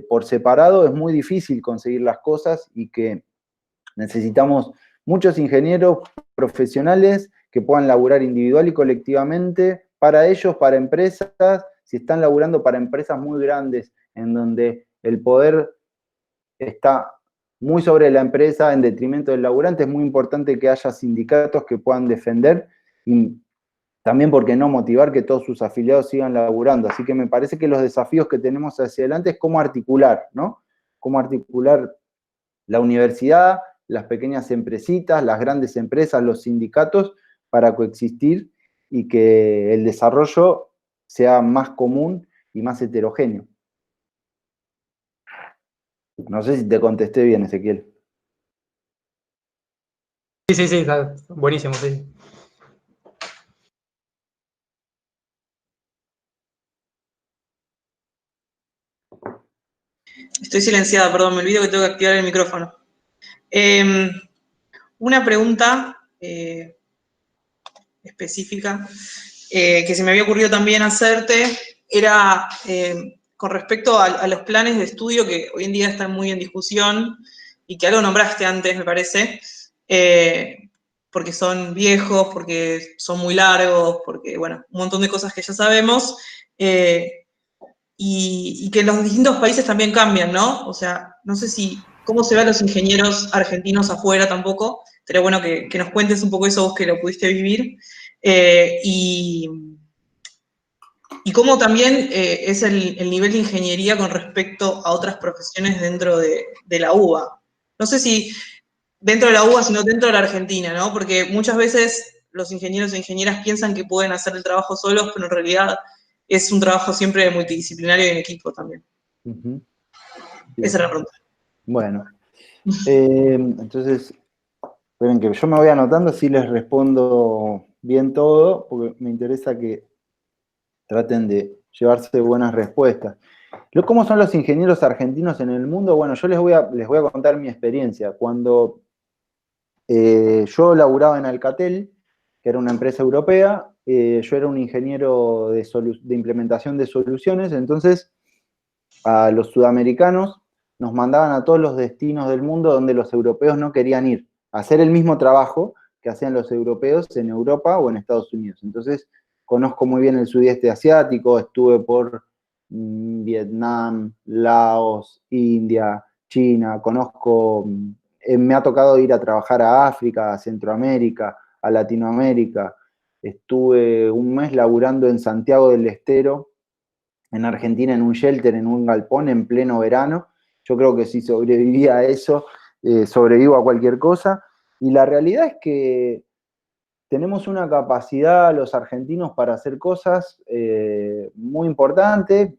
por separado es muy difícil conseguir las cosas y que necesitamos muchos ingenieros profesionales que puedan laburar individual y colectivamente para ellos, para empresas, si están laburando para empresas muy grandes en donde el poder está muy sobre la empresa en detrimento del laburante, es muy importante que haya sindicatos que puedan defender y también, ¿por qué no?, motivar que todos sus afiliados sigan laburando. Así que me parece que los desafíos que tenemos hacia adelante es cómo articular, ¿no? Cómo articular la universidad, las pequeñas empresitas, las grandes empresas, los sindicatos, para coexistir y que el desarrollo sea más común y más heterogéneo. No sé si te contesté bien, Ezequiel. Sí, está buenísimo, sí. Estoy silenciada, perdón, me olvido que tengo que activar el micrófono. Una pregunta específica que se me había ocurrido también hacerte era con respecto a los planes de estudio que hoy en día están muy en discusión y que algo nombraste antes, me parece, porque son viejos, porque son muy largos, porque, bueno, un montón de cosas que ya sabemos, y que los distintos países también cambian, ¿no? O sea, no sé cómo se ven los ingenieros argentinos afuera tampoco. Sería bueno que nos cuentes un poco eso vos que lo pudiste vivir. Y cómo también es el nivel de ingeniería con respecto a otras profesiones dentro de la UBA. No sé si dentro de la UBA, sino dentro de la Argentina, ¿no? Porque muchas veces los ingenieros e ingenieras piensan que pueden hacer el trabajo solos, pero en realidad es un trabajo siempre multidisciplinario y en equipo también. Sí. Esa es la pregunta. Bueno, entonces, esperen que yo me voy anotando, así les respondo bien todo, porque me interesa que traten de llevarse buenas respuestas. ¿Cómo son los ingenieros argentinos en el mundo? Bueno, yo les voy a contar mi experiencia. Cuando yo laburaba en Alcatel, que era una empresa europea, yo era un ingeniero de implementación de soluciones, entonces a los sudamericanos nos mandaban a todos los destinos del mundo donde los europeos no querían ir, a hacer el mismo trabajo que hacían los europeos en Europa o en Estados Unidos. Entonces, conozco muy bien el sudeste asiático, estuve por Vietnam, Laos, India, China, me ha tocado ir a trabajar a África, a Centroamérica, a Latinoamérica. Estuve un mes laburando en Santiago del Estero, en Argentina, en un shelter, en un galpón, en pleno verano. Yo creo que si sobrevivía a eso, sobrevivo a cualquier cosa. Y la realidad es que tenemos una capacidad los argentinos para hacer cosas muy importante.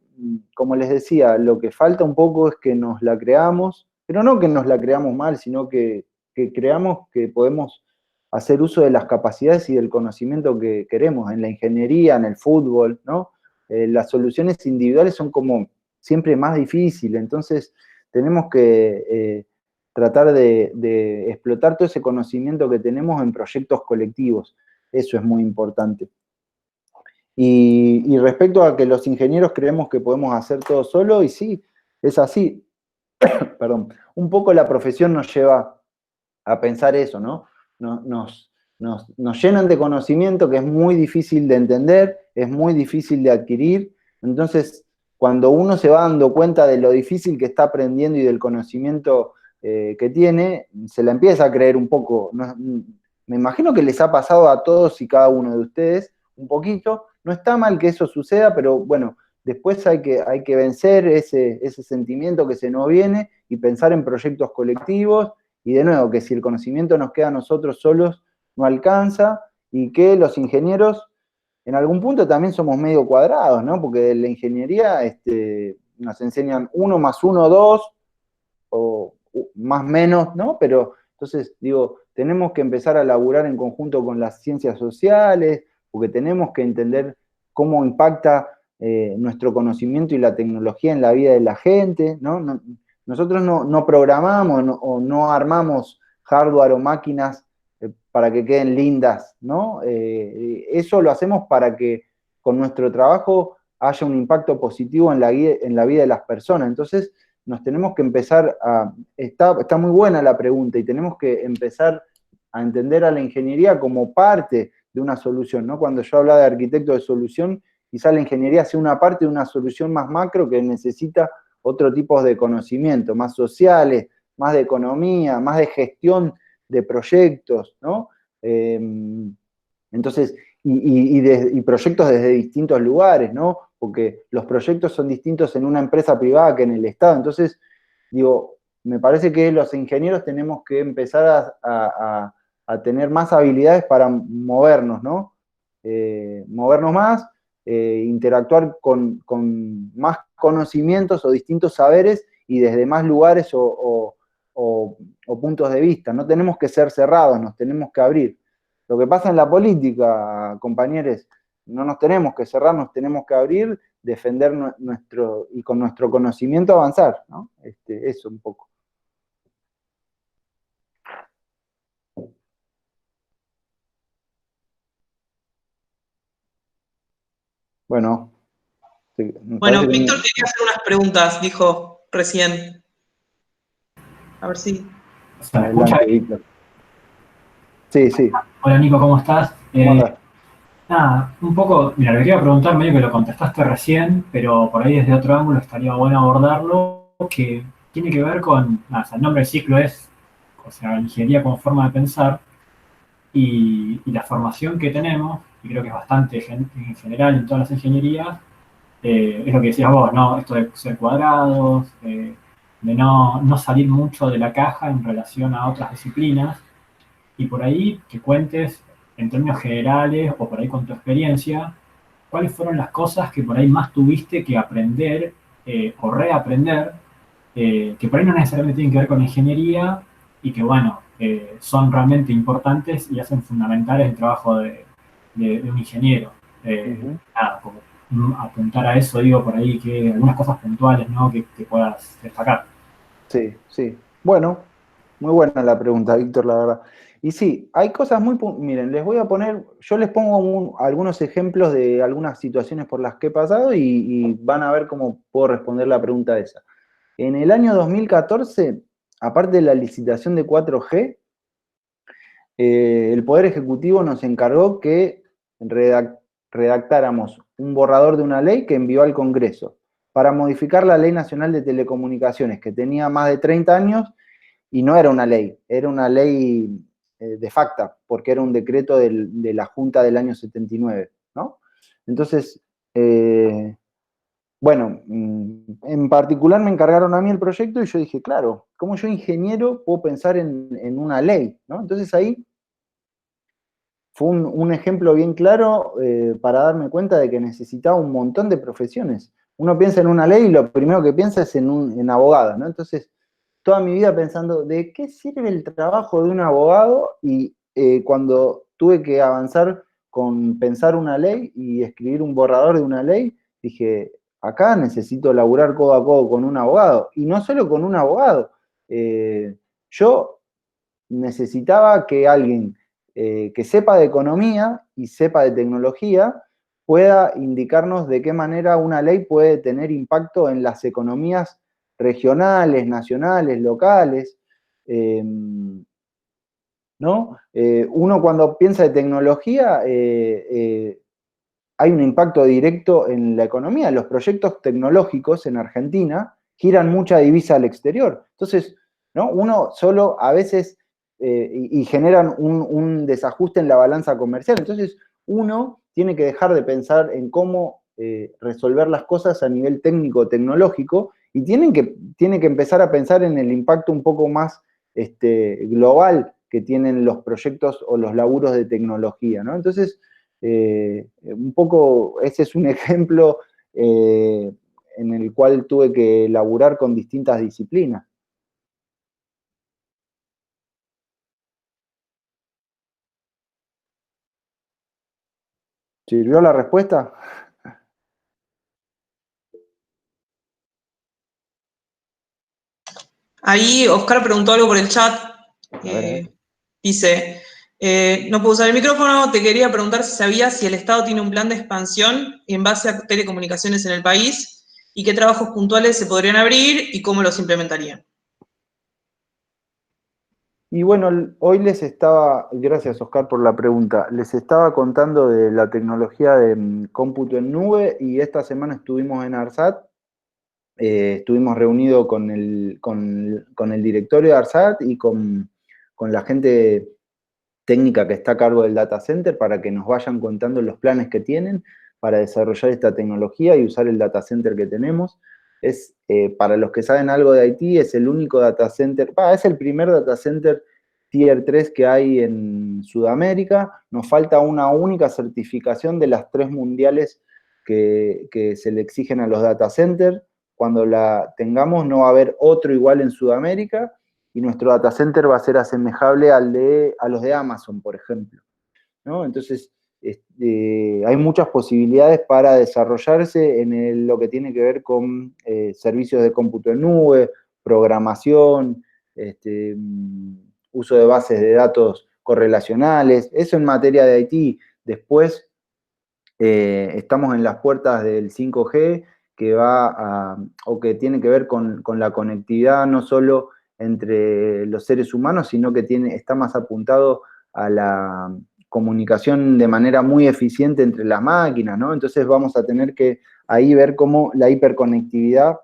Como les decía, lo que falta un poco es que nos la creamos, pero no que nos la creamos mal, sino que creamos que podemos hacer uso de las capacidades y del conocimiento que queremos en la ingeniería, en el fútbol, ¿no? Las soluciones individuales son como siempre más difíciles, entonces tenemos que tratar de explotar todo ese conocimiento que tenemos en proyectos colectivos. Eso es muy importante. Y respecto a que los ingenieros creemos que podemos hacer todo solo, y sí, es así. Perdón. Un poco la profesión nos lleva a pensar eso, ¿no? Nos llenan de conocimiento que es muy difícil de entender, es muy difícil de adquirir. Entonces, cuando uno se va dando cuenta de lo difícil que está aprendiendo y del conocimiento que tiene, se la empieza a creer un poco. Me imagino que les ha pasado a todos y cada uno de ustedes un poquito. No está mal que eso suceda, pero bueno, después hay que vencer ese sentimiento que se nos viene y pensar en proyectos colectivos. Y de nuevo, que si el conocimiento nos queda a nosotros solos, no alcanza, y que los ingenieros en algún punto también somos medio cuadrados, ¿no? Porque de la ingeniería nos enseñan 1 más 1, 2, o más menos, ¿no? Pero entonces, digo, tenemos que empezar a laburar en conjunto con las ciencias sociales, porque tenemos que entender cómo impacta nuestro conocimiento y la tecnología en la vida de la gente, ¿no? Nosotros no programamos o no armamos hardware o máquinas para que queden lindas, ¿no? Eso lo hacemos para que con nuestro trabajo haya un impacto positivo en la vida de las personas. Entonces, nos tenemos que empezar a... Está muy buena la pregunta y tenemos que empezar a entender a la ingeniería como parte de una solución, ¿no? Cuando yo hablaba de arquitecto de solución, quizá la ingeniería sea una parte de una solución más macro que necesita otro tipo de conocimiento, más sociales, más de economía, más de gestión de proyectos, ¿no? Entonces, y proyectos desde distintos lugares, ¿no? Porque los proyectos son distintos en una empresa privada que en el Estado. Entonces, digo, me parece que los ingenieros tenemos que empezar a tener más habilidades para movernos, ¿no? Movernos más, interactuar con más conocimientos o distintos saberes y desde más lugares o puntos de vista. No tenemos que ser cerrados, nos tenemos que abrir. Lo que pasa en la política, compañeros, no nos tenemos que cerrar, nos tenemos que abrir, defender y con nuestro conocimiento avanzar, ¿no? Eso un poco. Bueno. Bueno, Víctor quería hacer unas preguntas, dijo recién. A ver si... Adelante, Víctor. Sí, sí. Hola Nico, ¿cómo estás? ¿Cómo andás? Nada, un poco, mira, le quería preguntar, medio que lo contestaste recién, pero por ahí desde otro ángulo estaría bueno abordarlo, que tiene que ver con, o sea, el nombre del ciclo es, o sea, ingeniería como forma de pensar, y la formación que tenemos, y creo que es bastante en general en todas las ingenierías, es lo que decías vos, ¿no? Esto de ser cuadrados, de no salir mucho de la caja en relación a otras disciplinas, y por ahí que cuentes en términos generales o por ahí con tu experiencia, cuáles fueron las cosas que por ahí más tuviste que aprender o reaprender, que por ahí no necesariamente tienen que ver con ingeniería y que, bueno, son realmente importantes y hacen fundamentales el trabajo de un ingeniero. Nada, como apuntar a eso, digo, por ahí que algunas cosas puntuales, ¿no? que puedas destacar. Sí, sí. Bueno, muy buena la pregunta, Víctor, la verdad. Y sí, hay cosas muy... Miren, les voy a poner... Yo les pongo algunos ejemplos de algunas situaciones por las que he pasado y van a ver cómo puedo responder la pregunta esa. En el año 2014, aparte de la licitación de 4G, el Poder Ejecutivo nos encargó que redactáramos un borrador de una ley que envió al Congreso para modificar la Ley Nacional de Telecomunicaciones, que tenía más de 30 años y no era una ley de facto, porque era un decreto de la Junta del año 79, ¿no? Entonces, bueno, en particular me encargaron a mí el proyecto y yo dije, claro, ¿cómo yo ingeniero puedo pensar en una ley? ¿No? Entonces ahí fue un ejemplo bien claro para darme cuenta de que necesitaba un montón de profesiones. Uno piensa en una ley y lo primero que piensa es en abogado, ¿no? Entonces, toda mi vida pensando, ¿de qué sirve el trabajo de un abogado? Y cuando tuve que avanzar con pensar una ley y escribir un borrador de una ley, dije, acá necesito laburar codo a codo con un abogado. Y no solo con un abogado. Yo necesitaba que alguien que sepa de economía y sepa de tecnología pueda indicarnos de qué manera una ley puede tener impacto en las economías regionales, nacionales, locales, ¿no? Uno cuando piensa de tecnología, hay un impacto directo en la economía. Los proyectos tecnológicos en Argentina giran mucha divisa al exterior. Entonces, ¿no? Uno solo a veces, y generan un desajuste en la balanza comercial. Entonces, uno tiene que dejar de pensar en cómo resolver las cosas a nivel técnico-tecnológico y tiene que empezar a pensar en el impacto un poco más global que tienen los proyectos o los laburos de tecnología, ¿no? Entonces, un poco ese es un ejemplo en el cual tuve que laburar con distintas disciplinas. ¿Sirvió la respuesta? Ahí Oscar preguntó algo por el chat. A ver. Dice, no puedo usar el micrófono, te quería preguntar si sabías si el Estado tiene un plan de expansión en base a telecomunicaciones en el país y qué trabajos puntuales se podrían abrir y cómo los implementarían. Y bueno, hoy les estaba, gracias Oscar por la pregunta, les estaba contando de la tecnología de cómputo en nube y esta semana estuvimos en ARSAT, estuvimos reunidos con el directorio de ARSAT y con la gente técnica que está a cargo del data center para que nos vayan contando los planes que tienen para desarrollar esta tecnología y usar el data center que tenemos. Para los que saben algo de Haití, es el único data center, es el primer data center Tier 3 que hay en Sudamérica. Nos falta una única certificación de las 3 mundiales que se le exigen a los data centers. Cuando la tengamos no va a haber otro igual en Sudamérica y nuestro data center va a ser asemejable a los de Amazon, por ejemplo, ¿no? Entonces, hay muchas posibilidades para desarrollarse en lo que tiene que ver con servicios de cómputo en nube, programación, uso de bases de datos correlacionales, eso en materia de IT. Después, estamos en las puertas del 5G, que tiene que ver con la conectividad no solo entre los seres humanos, sino que está más apuntado a la comunicación de manera muy eficiente entre las máquinas, ¿no? Entonces vamos a tener que ahí ver cómo la hiperconectividad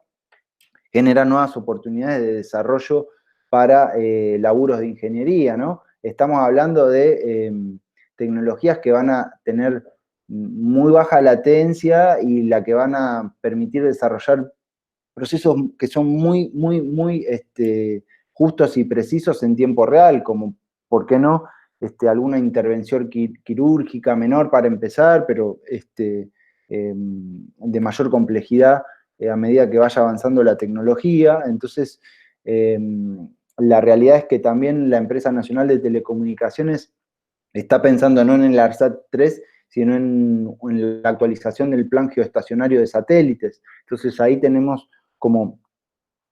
genera nuevas oportunidades de desarrollo para laburos de ingeniería, ¿no? Estamos hablando de tecnologías que van a tener muy baja latencia y la que van a permitir desarrollar procesos que son muy justos y precisos en tiempo real, como, ¿por qué no?, alguna intervención quirúrgica menor para empezar, pero de mayor complejidad a medida que vaya avanzando la tecnología. Entonces, la realidad es que también la Empresa Nacional de Telecomunicaciones está pensando no en el ARSAT 3, sino en la actualización del plan geoestacionario de satélites. Entonces ahí tenemos como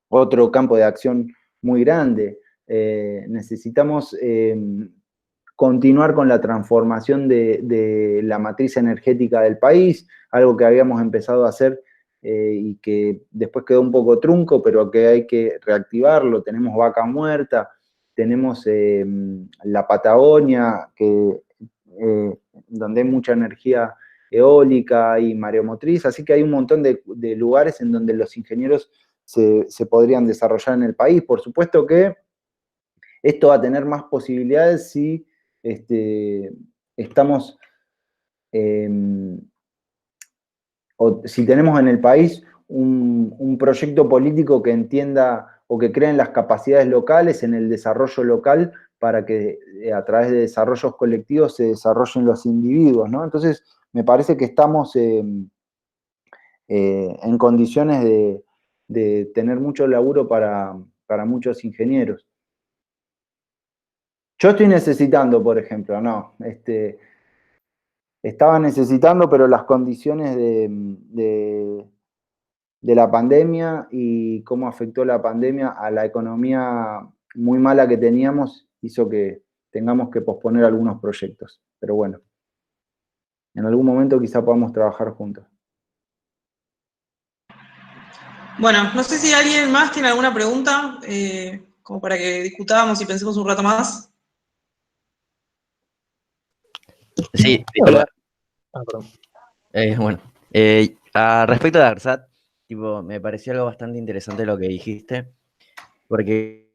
otro campo de acción muy grande. Necesitamos continuar con la transformación de la matriz energética del país, algo que habíamos empezado a hacer y que después quedó un poco trunco, pero que hay que reactivarlo. Tenemos Vaca Muerta, tenemos la Patagonia, donde hay mucha energía eólica y mareomotriz, así que hay un montón de lugares en donde los ingenieros se podrían desarrollar en el país. Por supuesto que esto va a tener más posibilidades si estamos, o si tenemos en el país un proyecto político que entienda o que cree en las capacidades locales, en el desarrollo local, para que a través de desarrollos colectivos se desarrollen los individuos, ¿no? Entonces, me parece que estamos en condiciones de tener mucho laburo para muchos ingenieros. Yo estoy necesitando, por ejemplo, no, estaba necesitando, pero las condiciones de la pandemia y cómo afectó la pandemia a la economía muy mala que teníamos, hizo que tengamos que posponer algunos proyectos. Pero bueno, en algún momento quizá podamos trabajar juntos. Bueno, no sé si alguien más tiene alguna pregunta, como para que discutamos y pensemos un rato más. Sí, disculpa. Bueno, respecto de ARSAT, tipo, me pareció algo bastante interesante lo que dijiste, porque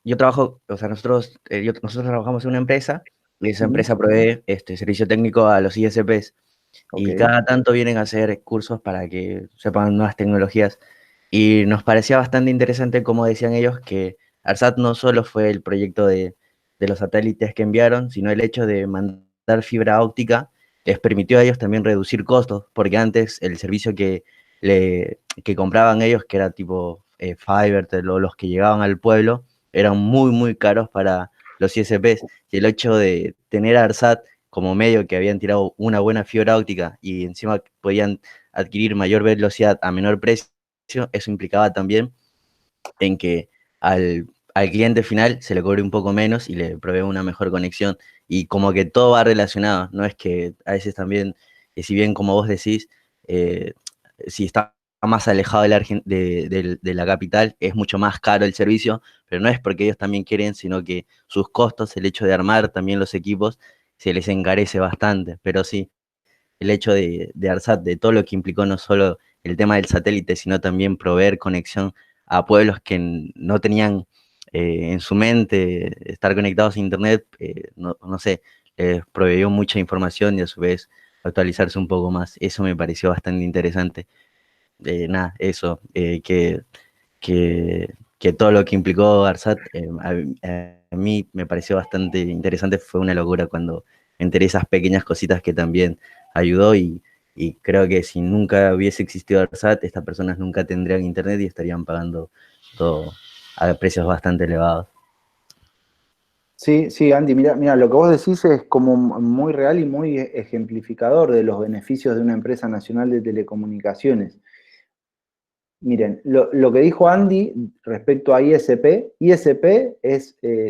yo trabajo, o sea, nosotros trabajamos en una empresa y esa empresa provee servicio técnico a los ISPs y cada tanto vienen a hacer cursos para que sepan nuevas tecnologías y nos parecía bastante interesante como decían ellos que ARSAT no solo fue el proyecto de los satélites que enviaron, sino el hecho de mandar fibra óptica les permitió a ellos también reducir costos, porque antes el servicio que compraban ellos, que era tipo Fiverr, los que llegaban al pueblo, eran muy, muy caros para los ISPs. Y el hecho de tener a ARSAT como medio que habían tirado una buena fibra óptica y encima podían adquirir mayor velocidad a menor precio, eso implicaba también en que al cliente final se le cobre un poco menos y le provee una mejor conexión. Y como que todo va relacionado, no es que a veces también, si bien como vos decís, si está más alejado de la capital, es mucho más caro el servicio, pero no es porque ellos también quieren, sino que sus costos, el hecho de armar también los equipos, se les encarece bastante. Pero sí, el hecho de ARSAT, de todo lo que implicó no solo el tema del satélite, sino también proveer conexión a pueblos que no tenían en su mente estar conectados a Internet, no sé, les proveyó mucha información y a su vez actualizarse un poco más. Eso me pareció bastante interesante. Nada, eso, que todo lo que implicó ARSAT, a mí me pareció bastante interesante, fue una locura cuando me enteré esas pequeñas cositas que también ayudó y creo que si nunca hubiese existido ARSAT, estas personas nunca tendrían internet y estarían pagando todo a precios bastante elevados. Sí, sí, Andy, mira, lo que vos decís es como muy real y muy ejemplificador de los beneficios de una empresa nacional de telecomunicaciones. Miren, lo que dijo Andy respecto a ISP, ISP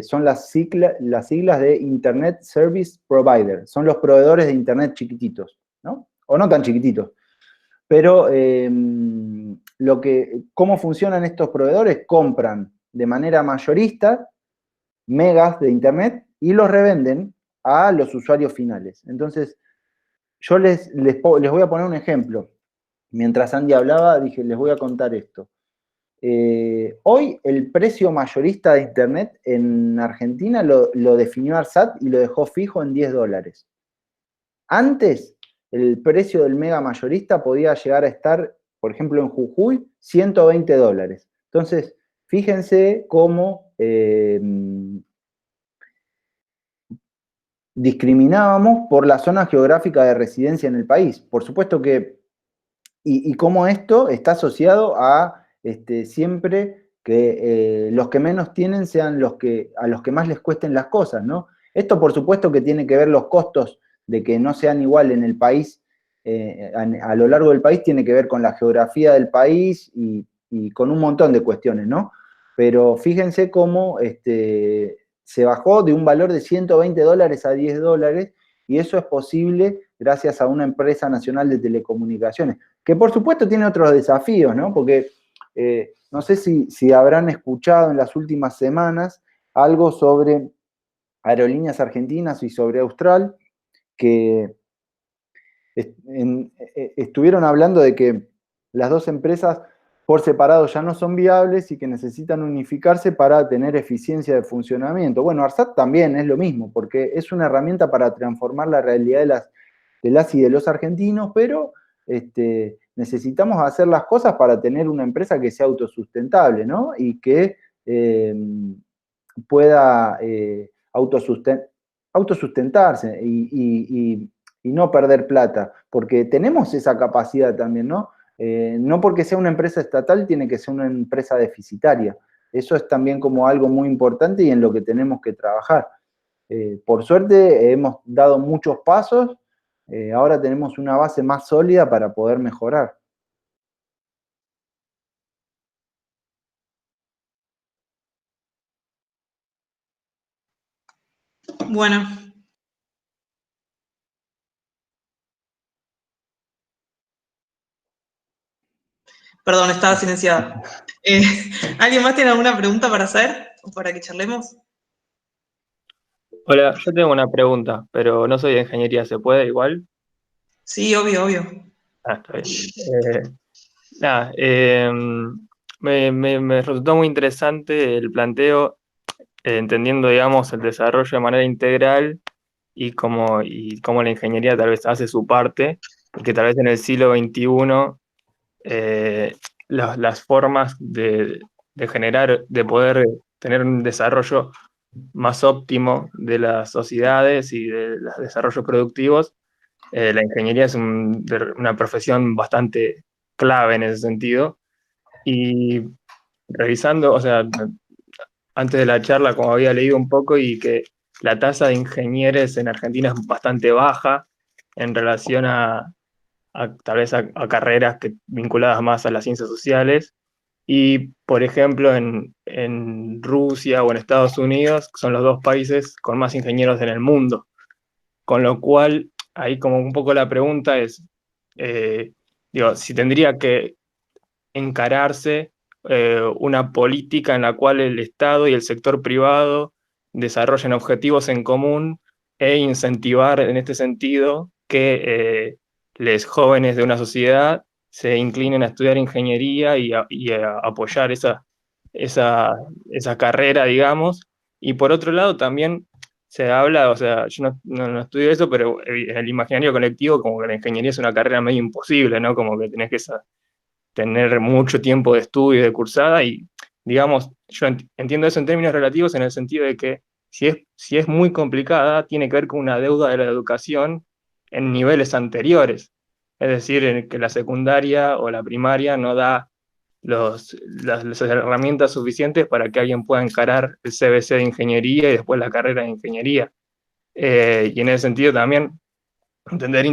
son las siglas de Internet Service Provider, son los proveedores de Internet chiquititos, ¿no? O no tan chiquititos. Pero ¿cómo funcionan estos proveedores? Compran de manera mayorista megas de Internet y los revenden a los usuarios finales. Entonces, yo les voy a poner un ejemplo. Mientras Andy hablaba, dije, les voy a contar esto. Hoy el precio mayorista de Internet en Argentina lo definió ARSAT y lo dejó fijo en $10. Antes, el precio del mega mayorista podía llegar a estar, por ejemplo, en Jujuy, $120. Entonces, fíjense cómo discriminábamos por la zona geográfica de residencia en el país. Por supuesto que, y cómo esto está asociado a siempre que los que menos tienen sean a los que más les cuesten las cosas, ¿no? Esto por supuesto que tiene que ver los costos de que no sean igual en el país, a lo largo del país, tiene que ver con la geografía del país y con un montón de cuestiones, ¿no? Pero fíjense cómo se bajó de un valor de $120 a $10, y eso es posible gracias a una empresa nacional de telecomunicaciones, que por supuesto tiene otros desafíos, ¿no? Porque no sé si habrán escuchado en las últimas semanas algo sobre Aerolíneas Argentinas y sobre Austral, que estuvieron hablando de que las dos empresas por separado ya no son viables y que necesitan unificarse para tener eficiencia de funcionamiento. Bueno, ARSAT también es lo mismo, porque es una herramienta para transformar la realidad de las y de los argentinos, pero necesitamos hacer las cosas para tener una empresa que sea autosustentable, ¿no? Y que pueda autosustentarse y no perder plata, porque tenemos esa capacidad también, ¿no? No porque sea una empresa estatal tiene que ser una empresa deficitaria. Eso es también como algo muy importante y en lo que tenemos que trabajar. Por suerte hemos dado muchos pasos, ahora tenemos una base más sólida para poder mejorar. Bueno. Perdón, estaba silenciada. ¿Alguien más tiene alguna pregunta para hacer o para que charlemos? Hola, yo tengo una pregunta, pero no soy de ingeniería, ¿se puede igual? Sí, obvio, obvio. Está bien. Nada, me resultó muy interesante el planteo, entendiendo, digamos, el desarrollo de manera integral y cómo la ingeniería tal vez hace su parte, y que tal vez en el siglo XXI las formas de generar, de poder tener un desarrollo más óptimo de las sociedades y de los desarrollos productivos La ingeniería es una profesión bastante clave en ese sentido. Y revisando, o sea, antes de la charla, como había leído un poco, y que la tasa de ingenieros en Argentina es bastante baja en relación tal vez a carreras vinculadas más a las ciencias sociales. Y, por ejemplo, en Rusia o en Estados Unidos son los dos países con más ingenieros en el mundo. Con lo cual, ahí como un poco la pregunta es, digo, si tendría que encararse una política en la cual el Estado y el sector privado desarrollen objetivos en común e incentivar en este sentido que los jóvenes de una sociedad se inclinen a estudiar ingeniería y a apoyar esa carrera, digamos. Y por otro lado también se habla, o sea, yo no estudio eso, pero en el imaginario colectivo como que la ingeniería es una carrera medio imposible, ¿no? Como que tenés que tener mucho tiempo de estudio y de cursada y, digamos, yo entiendo eso en términos relativos en el sentido de que si es muy complicada, tiene que ver con una deuda de la educación en niveles anteriores. Es decir, en que la secundaria o la primaria no da las herramientas suficientes para que alguien pueda encarar el CBC de ingeniería y después la carrera de ingeniería. Y en ese sentido también entender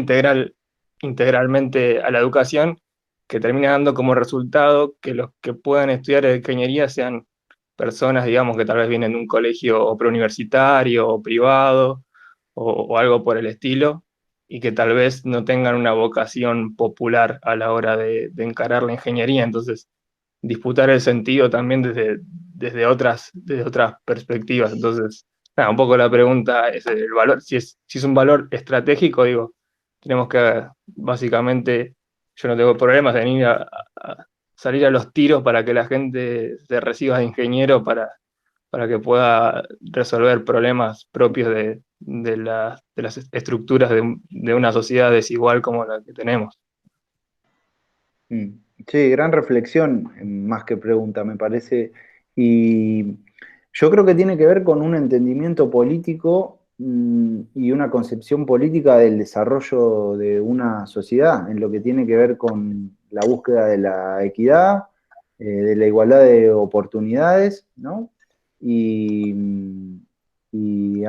integralmente a la educación, que termina dando como resultado que los que puedan estudiar ingeniería sean personas, digamos, que tal vez vienen de un colegio o preuniversitario o privado o algo por el estilo, y que tal vez no tengan una vocación popular a la hora de encarar la ingeniería. Entonces, disputar el sentido también desde otras perspectivas. Entonces, nada, un poco la pregunta es el valor, si es un valor estratégico, digo, tenemos que, básicamente, yo no tengo problemas de venir a salir a los tiros para que la gente se reciba de ingeniero para que pueda resolver problemas propios de las estructuras de una sociedad desigual como la que tenemos. Sí, gran reflexión, más que pregunta, me parece. Y yo creo que tiene que ver con un entendimiento político y una concepción política del desarrollo de una sociedad, en lo que tiene que ver con la búsqueda de la equidad, de la igualdad de oportunidades, ¿no? Y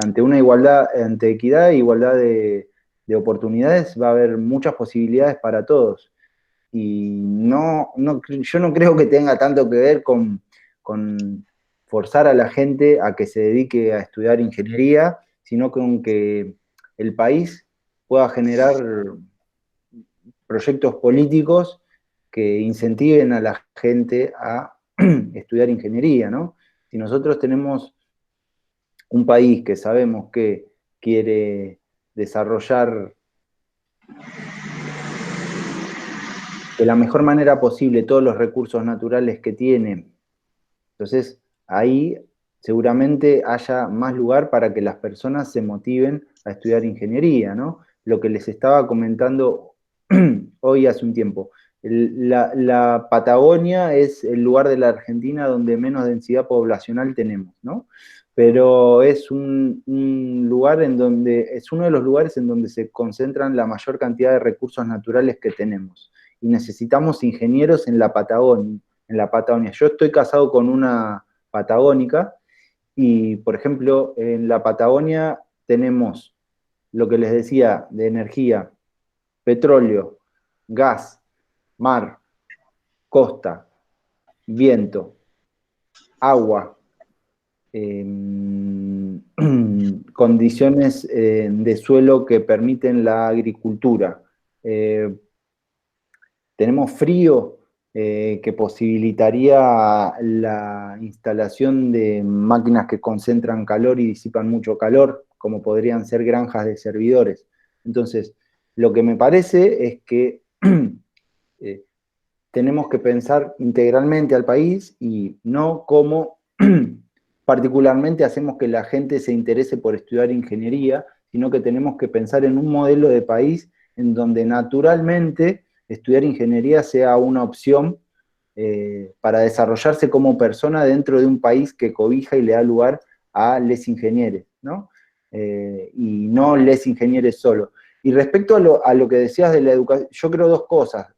ante una igualdad, ante equidad e igualdad de oportunidades va a haber muchas posibilidades para todos. Y yo no creo que tenga tanto que ver con forzar a la gente a que se dedique a estudiar ingeniería, sino con que el país pueda generar proyectos políticos que incentiven a la gente a estudiar ingeniería, ¿no? Si nosotros tenemos un país que sabemos que quiere desarrollar de la mejor manera posible todos los recursos naturales que tiene, entonces ahí seguramente haya más lugar para que las personas se motiven a estudiar ingeniería, ¿no? Lo que les estaba comentando hoy hace un tiempo. La Patagonia es el lugar de la Argentina donde menos densidad poblacional tenemos, ¿no? Pero es un lugar en donde, es uno de los lugares en donde se concentran la mayor cantidad de recursos naturales que tenemos. Y necesitamos ingenieros en la Patagonia. Yo estoy casado con una patagónica y, por ejemplo, en la Patagonia tenemos lo que les decía de energía, petróleo, gas, mar, costa, viento, agua, condiciones de suelo que permiten la agricultura. Tenemos frío que posibilitaría la instalación de máquinas que concentran calor y disipan mucho calor, como podrían ser granjas de servidores. Entonces, lo que me parece es que tenemos que pensar integralmente al país y no cómo particularmente hacemos que la gente se interese por estudiar ingeniería, sino que tenemos que pensar en un modelo de país en donde naturalmente estudiar ingeniería sea una opción para desarrollarse como persona dentro de un país que cobija y le da lugar a les ingenieres, ¿no? Y no les ingenieres solo. Y Y respecto a lo que decías de la educación, yo creo dos cosas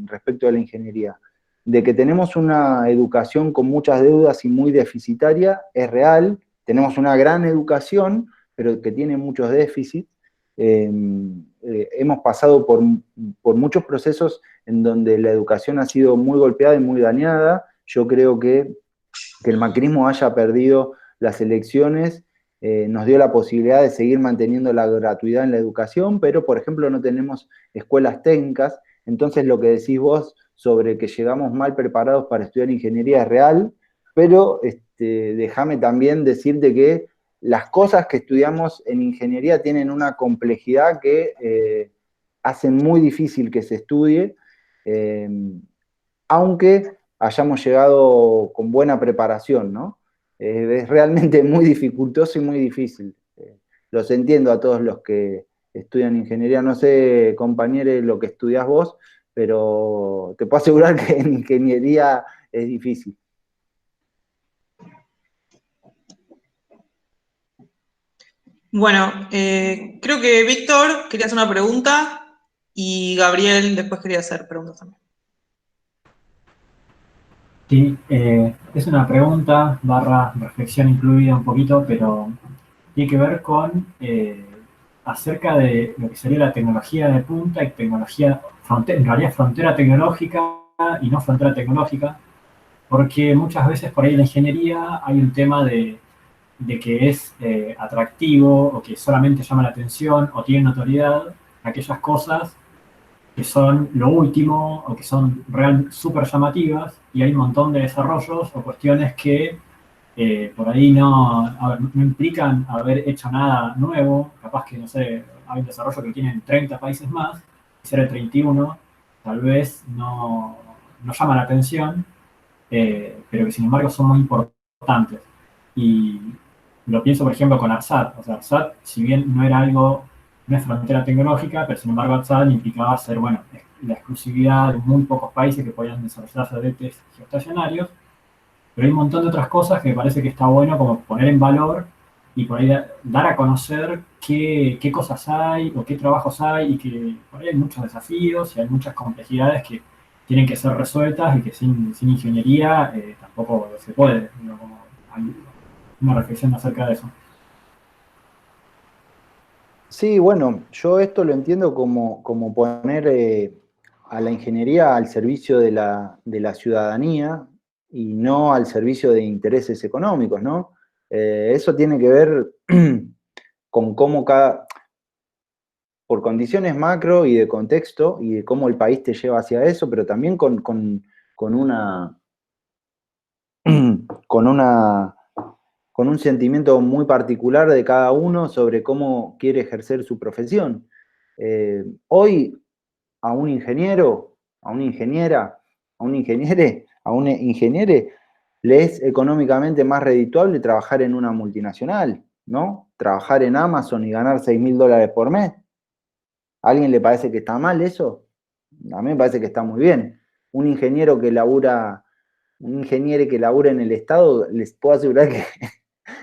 respecto a la ingeniería. De que tenemos una educación con muchas deudas y muy deficitaria, es real. Tenemos una gran educación, pero que tiene muchos déficits. Hemos pasado por muchos procesos en donde la educación ha sido muy golpeada y muy dañada. Yo creo que el macrismo haya perdido las elecciones nos dio la posibilidad de seguir manteniendo la gratuidad en la educación, pero, por ejemplo, no tenemos escuelas técnicas. Entonces, lo que decís vos sobre que llegamos mal preparados para estudiar ingeniería es real, pero déjame también decirte que las cosas que estudiamos en ingeniería tienen una complejidad que hacen muy difícil que se estudie, aunque hayamos llegado con buena preparación, ¿no? Es realmente muy dificultoso y muy difícil. Los entiendo a todos los que estudian ingeniería. No sé, compañeros, lo que estudiás vos, pero te puedo asegurar que en ingeniería es difícil. Bueno, creo que Víctor quería hacer una pregunta y Gabriel después quería hacer preguntas también. Sí, es una pregunta barra reflexión incluida un poquito, pero tiene que ver con acerca de lo que sería la tecnología de punta y tecnología, en realidad frontera tecnológica y no frontera tecnológica, porque muchas veces por ahí en la ingeniería hay un tema de que es atractivo o que solamente llama la atención o tiene notoriedad aquellas cosas que son lo último o que son súper llamativas, y hay un montón de desarrollos o cuestiones que por ahí no implican haber hecho nada nuevo. Capaz que, no sé, hay un desarrollo que tienen 30 países más, y ser el 31 tal vez no llama la atención, pero que sin embargo son muy importantes. Y lo pienso, por ejemplo, con ARSAT. O sea, ARSAT, si bien no era algo, no es frontera tecnológica, pero sin embargo ARSAT implicaba ser, bueno, la exclusividad de muy pocos países que podían desarrollar satélites geoestacionarios, pero hay un montón de otras cosas que me parece que está bueno como poner en valor y por ahí dar a conocer qué cosas hay o qué trabajos hay, y que por ahí hay muchos desafíos y hay muchas complejidades que tienen que ser resueltas y que sin ingeniería tampoco se puede. Como hay una reflexión acerca de eso. Sí, bueno, yo esto lo entiendo como poner a la ingeniería al servicio de la ciudadanía y no al servicio de intereses económicos, ¿no? Eso tiene que ver con cómo por condiciones macro y de contexto y de cómo el país te lleva hacia eso, pero también con un sentimiento muy particular de cada uno sobre cómo quiere ejercer su profesión. Hoy a un ingeniero, a una ingeniera, a un ingeniere, le es económicamente más redituable trabajar en una multinacional, ¿no? Trabajar en Amazon y ganar $6.000 por mes. ¿A alguien le parece que está mal eso? A mí me parece que está muy bien. Un ingeniero que labura en el Estado, les puedo asegurar que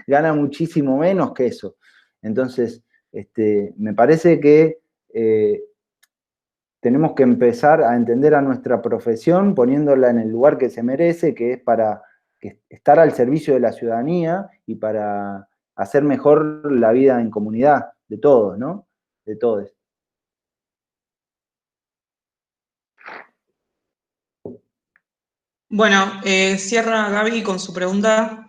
gana muchísimo menos que eso. Entonces, me parece que tenemos que empezar a entender a nuestra profesión poniéndola en el lugar que se merece, que es para estar al servicio de la ciudadanía y para hacer mejor la vida en comunidad de todos, ¿no? De todos. Bueno, cierra Gaby con su pregunta.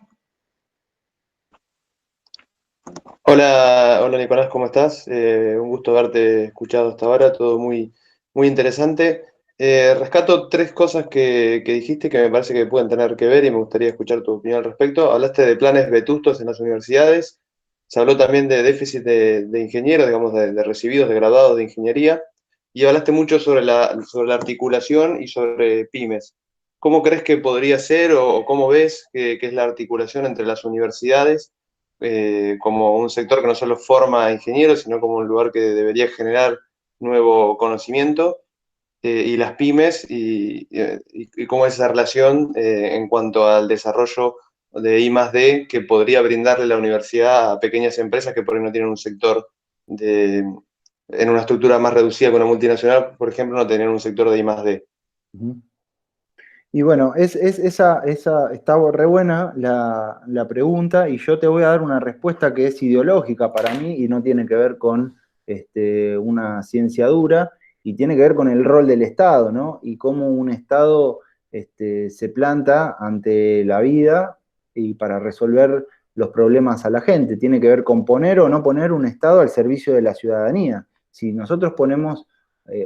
Hola, hola Nicolás, ¿cómo estás? Un gusto haberte escuchado hasta ahora, todo muy, muy interesante. Rescato tres cosas que dijiste que me parece que pueden tener que ver y me gustaría escuchar tu opinión al respecto. Hablaste de planes vetustos en las universidades, se habló también de déficit de ingenieros, digamos, de recibidos, de graduados de ingeniería, y hablaste mucho sobre la articulación y sobre pymes. ¿Cómo crees que podría ser o cómo ves que es la articulación entre las universidades como un sector que no solo forma ingenieros, sino como un lugar que debería generar nuevo conocimiento, y las pymes, y cómo es esa relación en cuanto al desarrollo de I+D que podría brindarle la universidad a pequeñas empresas que por ahí no tienen un sector en una estructura más reducida con una multinacional, por ejemplo, no tener un sector de I+D. Y bueno, esa está re buena la pregunta, y yo te voy a dar una respuesta que es ideológica para mí y no tiene que ver con una ciencia dura, y tiene que ver con el rol del Estado, ¿no? Y cómo un Estado se planta ante la vida y para resolver los problemas a la gente. Tiene que ver con poner o no poner un Estado al servicio de la ciudadanía. Si nosotros ponemos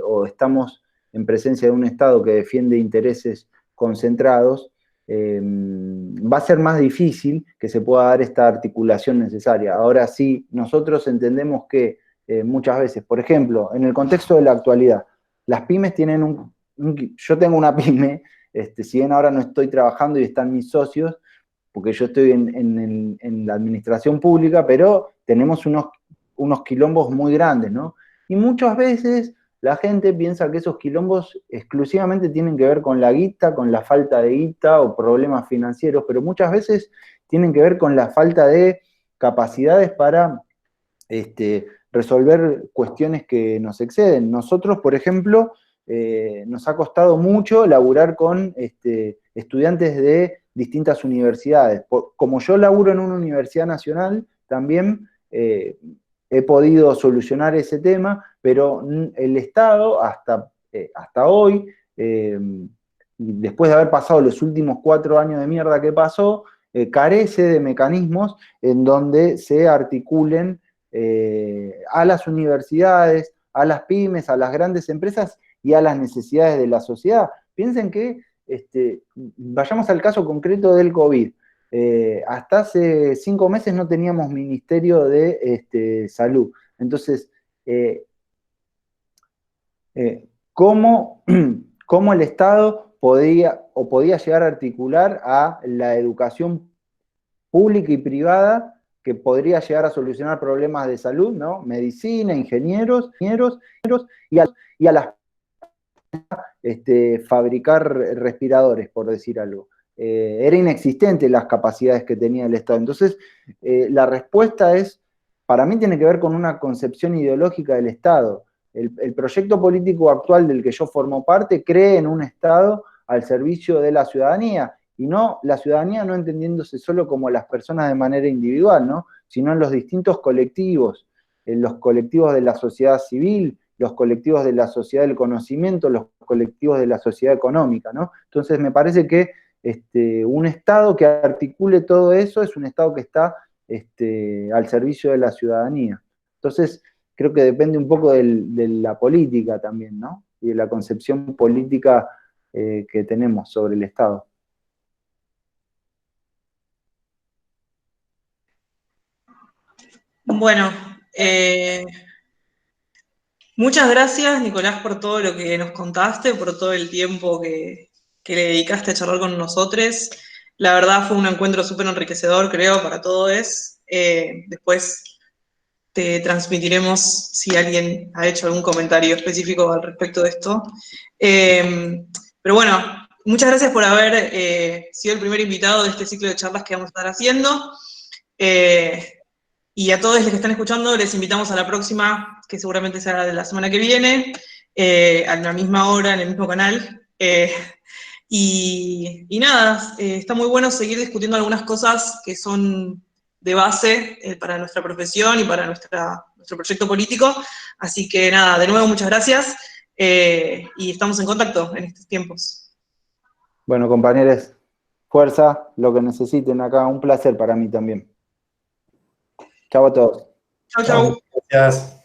o estamos en presencia de un Estado que defiende intereses concentrados, va a ser más difícil que se pueda dar esta articulación necesaria. Ahora sí, nosotros entendemos que muchas veces, por ejemplo, en el contexto de la actualidad, las pymes tienen yo tengo una pyme, si bien ahora no estoy trabajando y están mis socios, porque yo estoy en la administración pública, pero tenemos unos quilombos muy grandes, ¿no? Y muchas veces la gente piensa que esos quilombos exclusivamente tienen que ver con la guita, con la falta de guita o problemas financieros, pero muchas veces tienen que ver con la falta de capacidades para resolver cuestiones que nos exceden. Nosotros, por ejemplo, nos ha costado mucho laburar con estudiantes de distintas universidades. Como yo laburo en una universidad nacional, también he podido solucionar ese tema, pero el Estado hasta hoy, después de haber pasado los últimos 4 años de mierda que pasó, carece de mecanismos en donde se articulen a las universidades, a las pymes, a las grandes empresas y a las necesidades de la sociedad. Piensen que, vayamos al caso concreto del COVID. Hasta hace 5 meses no teníamos Ministerio de Salud. Entonces, ¿cómo el Estado podía llegar a articular a la educación pública y privada que podría llegar a solucionar problemas de salud, ¿no? Medicina, ingenieros, y a las fabricar respiradores, por decir algo. Era inexistente las capacidades que tenía el Estado. Entonces, la respuesta para mí tiene que ver con una concepción ideológica del Estado. El proyecto político actual del que yo formo parte cree en un Estado al servicio de la ciudadanía, y no la ciudadanía no entendiéndose solo como las personas de manera individual, ¿no? Sino en los distintos colectivos, en los colectivos de la sociedad civil, los colectivos de la sociedad del conocimiento, los colectivos de la sociedad económica, ¿no? Entonces me parece que un Estado que articule todo eso es un Estado que está al servicio de la ciudadanía. Entonces, creo que depende un poco de la política también, ¿no? Y de la concepción política que tenemos sobre el Estado. Bueno, muchas gracias, Nicolás, por todo lo que nos contaste, por todo el tiempo que le dedicaste a charlar con nosotros. La verdad fue un encuentro súper enriquecedor, creo, para todos. Después te transmitiremos si alguien ha hecho algún comentario específico al respecto de esto. Pero bueno, muchas gracias por haber sido el primer invitado de este ciclo de charlas que vamos a estar haciendo. Y a todos los que están escuchando, les invitamos a la próxima, que seguramente será de la semana que viene, a la misma hora, en el mismo canal. Y nada, está muy bueno seguir discutiendo algunas cosas que son de base para nuestra profesión y para nuestro proyecto político. Así que nada, de nuevo muchas gracias y estamos en contacto en estos tiempos. Bueno, compañeros, fuerza, lo que necesiten acá, un placer para mí también. Chau a todos. Chau, chau. Gracias.